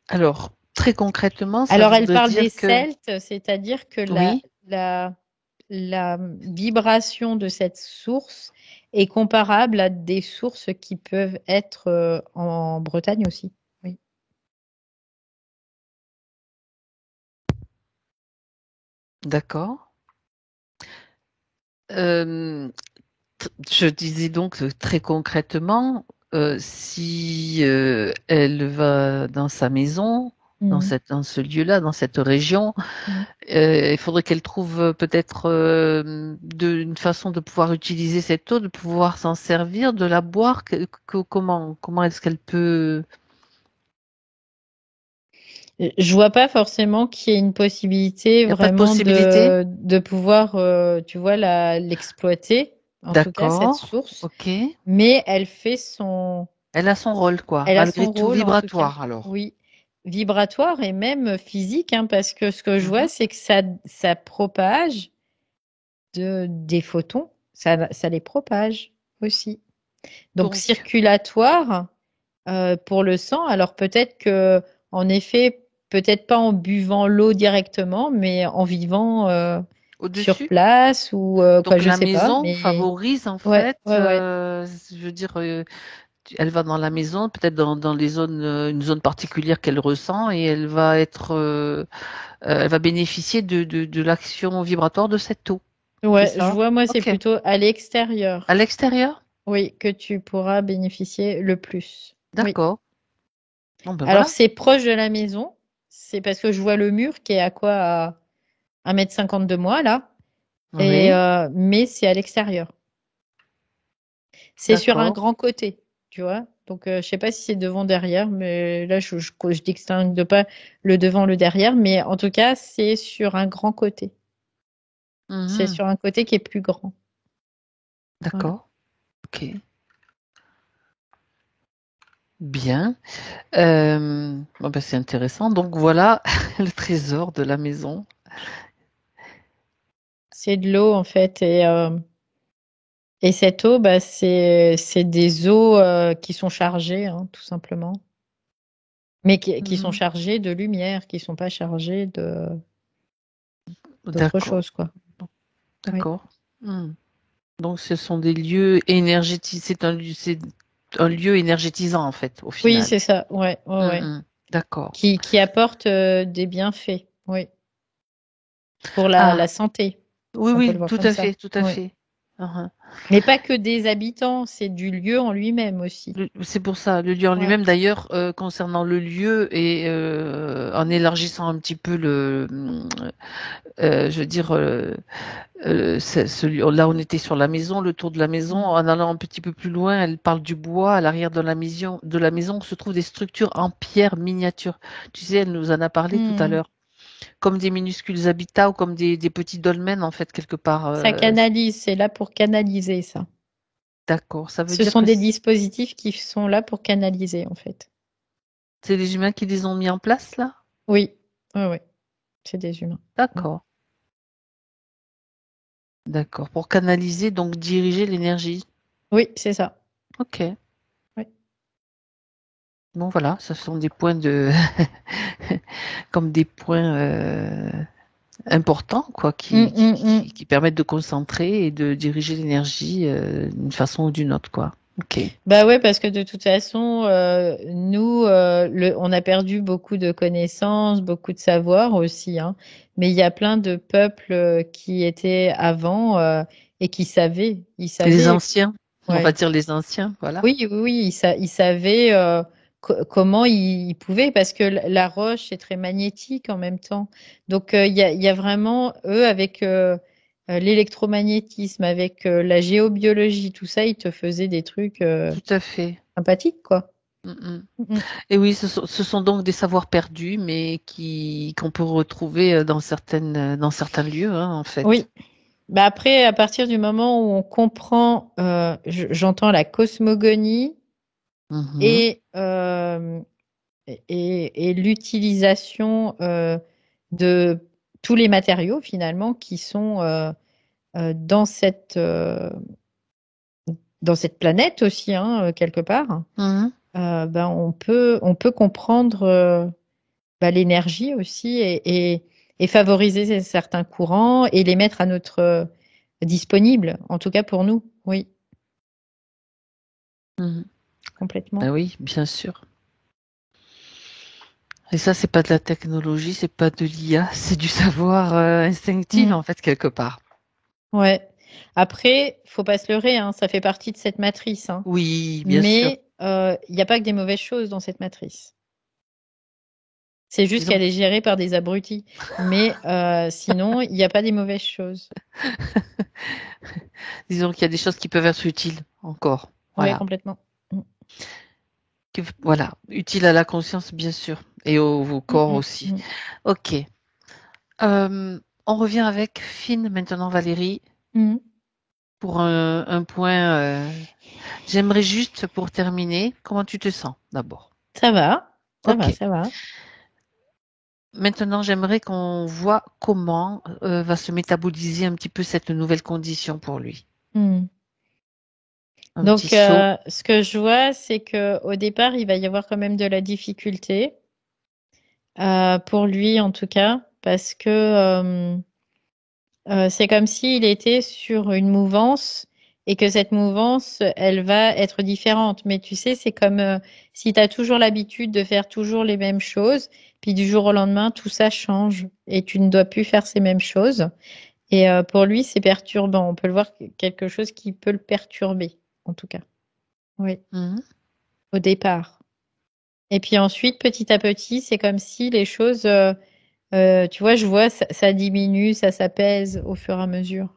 Alors, très concrètement, ça Alors, elle voudrait parle des dire que celtes, c'est-à-dire que oui, la vibration de cette source est comparable à des sources qui peuvent être en Bretagne aussi. Oui. d'accord. Euh, je disais donc très concrètement, si elle va dans sa maison, Mhm. dans ce lieu-là, dans cette région, Mhm. il faudrait qu'elle trouve peut-être une façon de pouvoir utiliser cette eau, de pouvoir s'en servir, de la boire. Comment est-ce qu'elle peut... Je vois pas forcément qu'il y ait une possibilité Il n'y a pas de vraiment possibilité? de pouvoir, tu vois, l'exploiter, en tout cas, cette D'accord, source. ok. Mais elle fait son, Elle a son rôle, quoi, elle a malgré son tout rôle, en tout cas. vibratoire alors. Oui. Vibratoire et même physique, hein, parce que ce que je vois, Mhm. c'est que ça propage des photons. Ça les propage aussi. Donc, Donc, circulatoire, pour le sang. Alors peut-être que, en effet, peut-être pas en buvant l'eau directement, mais en vivant sur au-dessus. place ou quoi, Donc je la sais pas. maison Mais favorise en ouais, fait, ouais, ouais. je veux dire, elle va dans la maison, peut-être dans les zones, une zone particulière qu'elle ressent, et elle va être, elle va bénéficier de l'action vibratoire de cette eau. C'est Ouais, je ça? vois, moi, c'est Ok. plutôt à À l'extérieur, l'extérieur? oui, que tu pourras bénéficier le plus. Oui. D'accord. Bon ben Alors, voilà. c'est proche de la maison. C'est parce que je vois le mur qui est à quoi, à 1,50 m de moi, là. Et, Oui. mais c'est à l'extérieur. C'est sur un D'accord. grand côté, tu vois. Donc, je sais pas si c'est devant, derrière, mais là, je distingue pas le devant, le derrière, mais en tout cas, c'est sur un grand côté. C'est Mhm. sur un côté qui est plus grand. Voilà. D'accord. Ok. Bien. Bon ben c'est intéressant. Donc voilà le trésor de la maison. C'est de l'eau, en fait. Et cette eau, bah, c'est des eaux qui sont chargées, hein, tout simplement. Mais qui sont Mhm. chargées de lumière, qui sont pas chargées d'autre D'accord. chose, quoi. Oui. D'accord. Hmm. Donc, ce sont des lieux énergétisés. C'est un lieu énergétisant, en fait, au Oui, final. c'est ça. Ouais, ouais, ouais. Mm. D'accord. Qui apporte des bienfaits. Oui. Pour Ah, la santé. oui, On peut le oui, voir tout comme à ça. fait, tout à Oui. fait. Uhum. Mais pas que des habitants, c'est du lieu en lui-même aussi. C'est pour ça, le lieu en Ouais. lui-même, d'ailleurs, concernant le lieu et en élargissant un petit peu je veux dire, là, on était sur la maison, le tour de la maison. Mm. En allant un petit peu plus loin, elle parle du bois. À l'arrière de la maison se trouvent des structures en pierre miniature. Tu sais, elle nous en a parlé tout à Mm. l'heure. Comme des minuscules habitats ou comme des petits dolmens, en fait, quelque part. Ça canalise, c'est là pour canaliser ça. D'accord. Ça veut Ce dire sont que des dispositifs qui sont là pour canaliser en fait. c'est les humains qui les ont mis en place, là? Oui, oui, oui, c'est des humains. Mm. D'accord. D'accord. Pour canaliser, donc diriger l'énergie. Oui, c'est ça. Ok. Oui. Bon, voilà. Ce sont des points de, comme des points, importants, quoi, Mm, mm, mm. qui permettent de concentrer et de diriger l'énergie d'une façon ou d'une autre, quoi. Ok. Bah ouais, parce que de toute façon, nous, on a perdu beaucoup de connaissances, beaucoup de savoir aussi, hein. Mais il y a plein de peuples qui étaient avant et qui savaient. Ils Les savaient. anciens, on va Ouais. dire les anciens, voilà. Oui, oui, oui, ils savaient comment ils pouvaient, parce que la roche est très magnétique en même temps. Donc, il y a vraiment, eux, avec l'électromagnétisme, avec la géobiologie, tout ça, ils te faisaient des trucs Tout à fait. sympathiques, quoi. Mm, mm. Mm, mm. Et oui, ce sont donc des savoirs perdus, mais qu'on peut retrouver dans certains lieux, hein, en fait. Oui. Bah après, à partir du moment où on comprend, j'entends la cosmogonie Mhm. et et l'utilisation de tous les matériaux finalement qui sont dans cette planète aussi, hein, quelque part. Ben, on peut comprendre l'énergie aussi et favoriser certains courants et les mettre à notre disponible, en tout cas pour nous. Oui, complètement. Ben oui, bien sûr. Et ça, c'est pas de la technologie, c'est pas de l'IA, c'est du savoir instinctif en fait quelque part. Ouais. Après, faut pas se leurrer, hein, ça fait partie de cette matrice, hein. Oui, bien sûr. Mais il n'y a pas que des mauvaises choses dans cette matrice. C'est juste Disons, qu'elle est gérée par des abrutis. Mais sinon, il n'y a pas des mauvaises choses. disons qu'il y a des choses qui peuvent être utiles encore. Oui, Voilà. complètement. Voilà, utile à la conscience, bien sûr, et au corps aussi. Ok. On revient avec Finn maintenant, Valérie, pour un point. J'aimerais juste, pour terminer, comment tu te sens d'abord? Ça va, ça va, Ok. ça va. Maintenant, j'aimerais qu'on voit comment va se métaboliser un petit peu cette nouvelle condition pour lui. Un Donc, petit saut. ce que je vois, c'est que au départ, il va y avoir quand même de la difficulté pour lui, en tout cas, parce que c'est comme s'il était sur une mouvance et que cette mouvance, elle va être différente. Mais tu sais, c'est comme si tu as toujours l'habitude de faire toujours les mêmes choses, puis du jour au lendemain, tout ça change et tu ne dois plus faire ces mêmes choses. Et pour lui, c'est perturbant. On peut le voir quelque chose qui peut le perturber, en tout cas. Oui, au départ. Et puis ensuite, petit à petit, c'est comme si les choses, tu vois, je vois, ça diminue, ça s'apaise au fur et à mesure.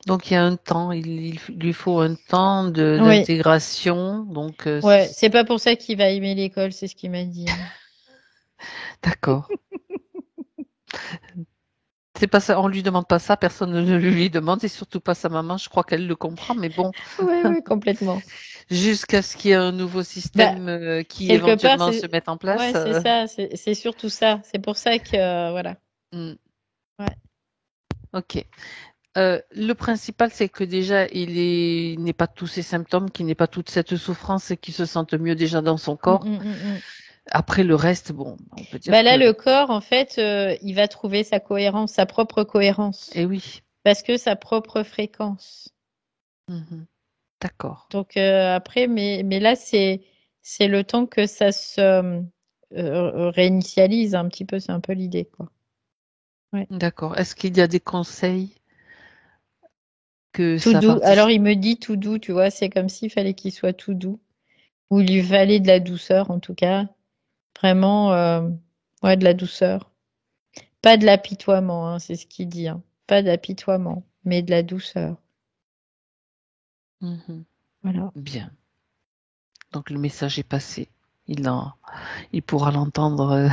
Donc il y a un temps, il lui faut un temps Oui, d'intégration. Donc ouais, c'est pas pour ça qu'il va aimer l'école, c'est ce qu'il m'a dit, hein. d'accord. C'est pas ça, on lui demande pas ça, personne ne le lui demande, et surtout pas sa maman. Je crois qu'elle le comprend, mais bon, Oui, oui, complètement. jusqu'à ce qu'il y ait un nouveau Bah, système qui quelque part, éventuellement se mette en place. ouais, c'est ça, c'est surtout ça. C'est pour ça que, voilà. Hmm, Ouais. ok. Le principal, c'est que déjà, il n'ait pas tous ces symptômes, qu'il n'ait pas toute cette souffrance et qu'il se sente mieux déjà dans son corps. Après, le reste, bon, on peut dire Bah là, que, le corps, en fait, il va trouver sa cohérence, sa propre cohérence, eh oui. parce que sa propre fréquence. Mhm. D'accord. Donc après, mais là, c'est le temps que ça se réinitialise un petit peu, c'est un peu l'idée, quoi. Ouais. D'accord. Est-ce qu'il y a des conseils que Tout ça doux. Alors participe? il me dit tout doux, tu vois, c'est comme s'il fallait qu'il soit tout doux, ou il lui fallait de la douceur, en tout cas. Vraiment, ouais, de la douceur. Pas de l'apitoiement, hein, c'est ce qu'il dit, hein. Pas d'apitoiement, mais de la douceur. Mhm. Voilà. Bien. Donc le message est passé. Il pourra l'entendre,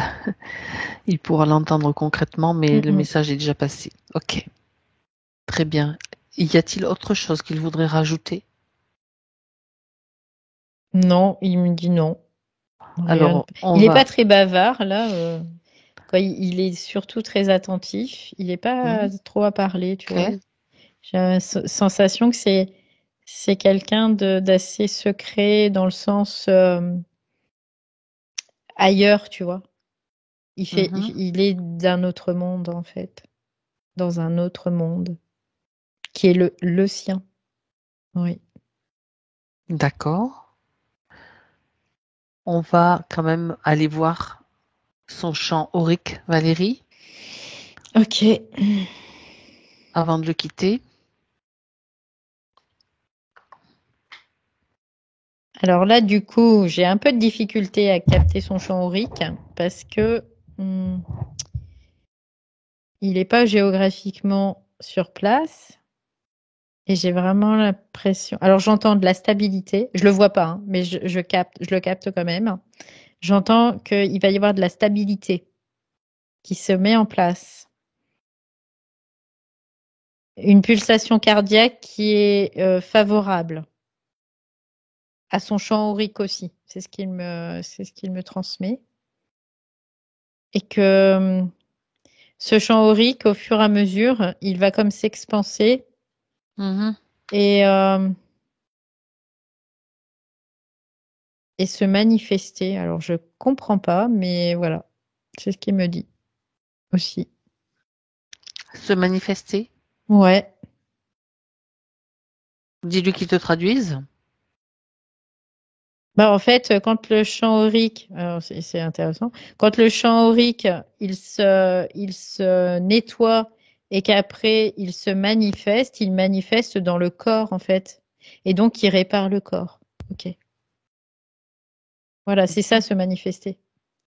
il pourra l'entendre concrètement, mais le message est déjà passé. Ok. Très bien. Y a-t-il autre chose qu'il voudrait rajouter? Non, il me dit non. Rien. Alors, on Il n'est pas va. très bavard, là. Quoi, il est surtout très attentif. Il n'est pas trop à parler, tu vois. Ok. J'ai la sensation que c'est quelqu'un d'assez secret dans le sens ailleurs, tu vois. Il est d'un autre monde, en fait. Dans un autre monde, qui est le sien. Oui. D'accord. On va quand même aller voir son chant aurique, Valérie, Ok. avant de le quitter. Alors là, du coup, j'ai un peu de difficulté à capter son champ aurique parce que il n'est pas géographiquement sur place et j'ai vraiment l'impression. Alors j'entends de la stabilité. Je le vois pas, hein, mais je le capte quand même. J'entends qu'il va y avoir de la stabilité qui se met en place. Une pulsation cardiaque qui est favorable à son champ aurique aussi. C'est ce qu'il me transmet. et que ce champ aurique, au fur et à mesure, il va comme s'expanser et se manifester. Alors, je comprends pas, mais voilà, c'est ce qu'il me dit aussi. Se manifester. Ouais. Dis-lui qu'il te traduise. Bah, en fait, quand le champ aurique, alors c'est intéressant, quand le champ aurique, il se nettoie et qu'après il se manifeste, il manifeste dans le corps en fait, et donc il répare le corps. Ok. Voilà, c'est ça se manifester,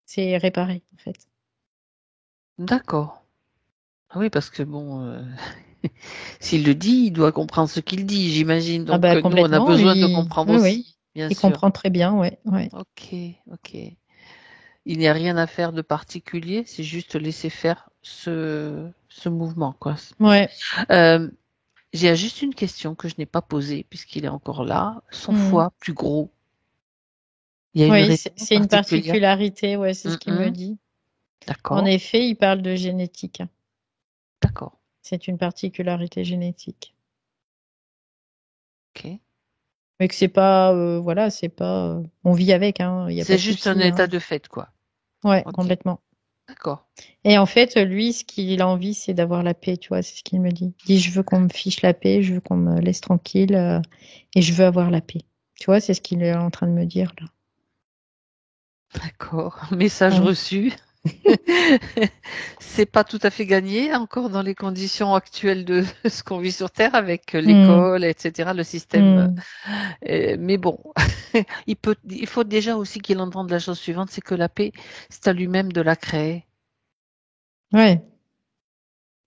c'est réparer en fait. D'accord. Ah oui, parce que bon, s'il le dit, il doit comprendre ce qu'il dit, j'imagine. Ah Donc bah nous, on a complètement, besoin de comprendre oui, oui, aussi, bien il sûr. comprend très bien, ouais, ouais. Ok, ok. Il n'y a rien à faire de particulier, c'est juste laisser faire ce mouvement, quoi. Ouais. Euh, j'ai juste une question que je n'ai pas posée puisqu'il est encore là. Son Mm. foie plus gros, il y a une Oui, raison c'est une particulière? particularité, ouais, c'est ce qu'il me Mhm. dit. En D'accord, effet, il parle de génétique. d'accord, C'est une particularité génétique. ok. Mais que c'est pas, voilà, c'est pas, on vit avec, hein, il n'y a pas C'est de juste un souci, état hein. de fait, quoi. Ouais, Ok, complètement. d'accord, Et en fait, lui, ce qu'il a envie, c'est d'avoir la paix, tu vois, c'est ce qu'il me dit. Il dit, je veux qu'on me fiche la paix, je veux qu'on me laisse tranquille, et je veux avoir la paix. Tu vois, c'est ce qu'il est en train de me dire, là. d'accord. Message Mm. reçu. C'est pas tout à fait gagné encore dans les conditions actuelles de ce qu'on vit sur Terre avec Mm. l'école, etc., le système. Mm. Mais bon, il faut déjà aussi qu'il entende la chose suivante, c'est que la paix, c'est à lui-même de la créer, Ouais.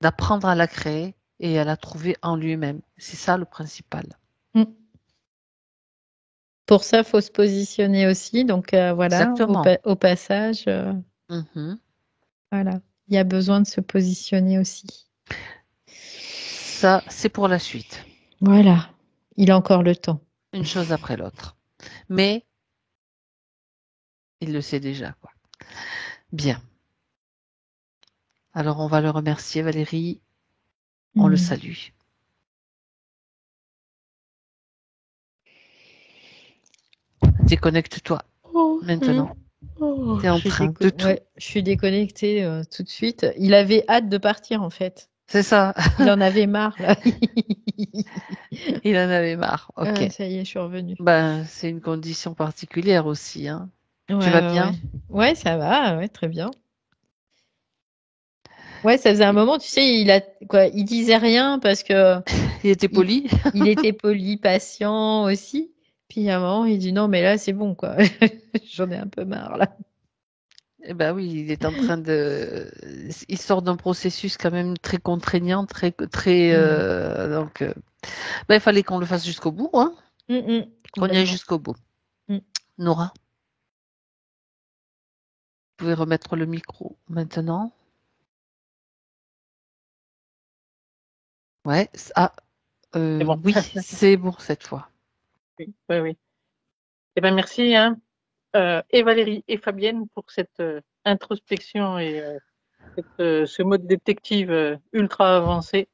d'apprendre à la créer et à la trouver en lui-même. C'est ça le principal. Mm. Pour ça, faut se positionner aussi. Donc, voilà, Exactement. au passage, Mhm. voilà, il y a besoin de se positionner aussi. Ça, c'est pour la suite, Voilà, il a encore le temps. une chose après l'autre. Mais il le sait déjà, quoi. Bien. Alors, on va le remercier, Valérie. On le Mm. salue. Déconnecte-toi Oh, maintenant. Tu es en train de tout. ouais, je suis déconnectée tout de suite. Il avait hâte de partir en fait. C'est ça. Il en avait marre là. Il en avait marre. Ok. Ça y est, je suis revenue. Ben, c'est une condition particulière aussi, hein. Ouais, Tu vas ouais, bien? ouais. Ouais, ça va, ouais, très bien. Ouais, ça faisait un moment, tu sais, il disait rien parce que Il était il, poli? il était poli, patient aussi. Puis à un moment, il dit non, mais là, c'est bon, quoi. J'en ai un peu marre là. Eh ben oui, il est en train de. Il sort d'un processus quand même très contraignant, très. Mm. Ben, il fallait qu'on le fasse jusqu'au bout, hein. Qu'on y aille Complètement. jusqu'au bout. Mm. Nora, vous pouvez remettre le micro maintenant. Ouais. C'est bon. Oui, c'est bon cette fois. Oui, oui, oui. Eh ben, merci, hein, et Valérie et Fabienne pour cette introspection et ce mode détective ultra avancé.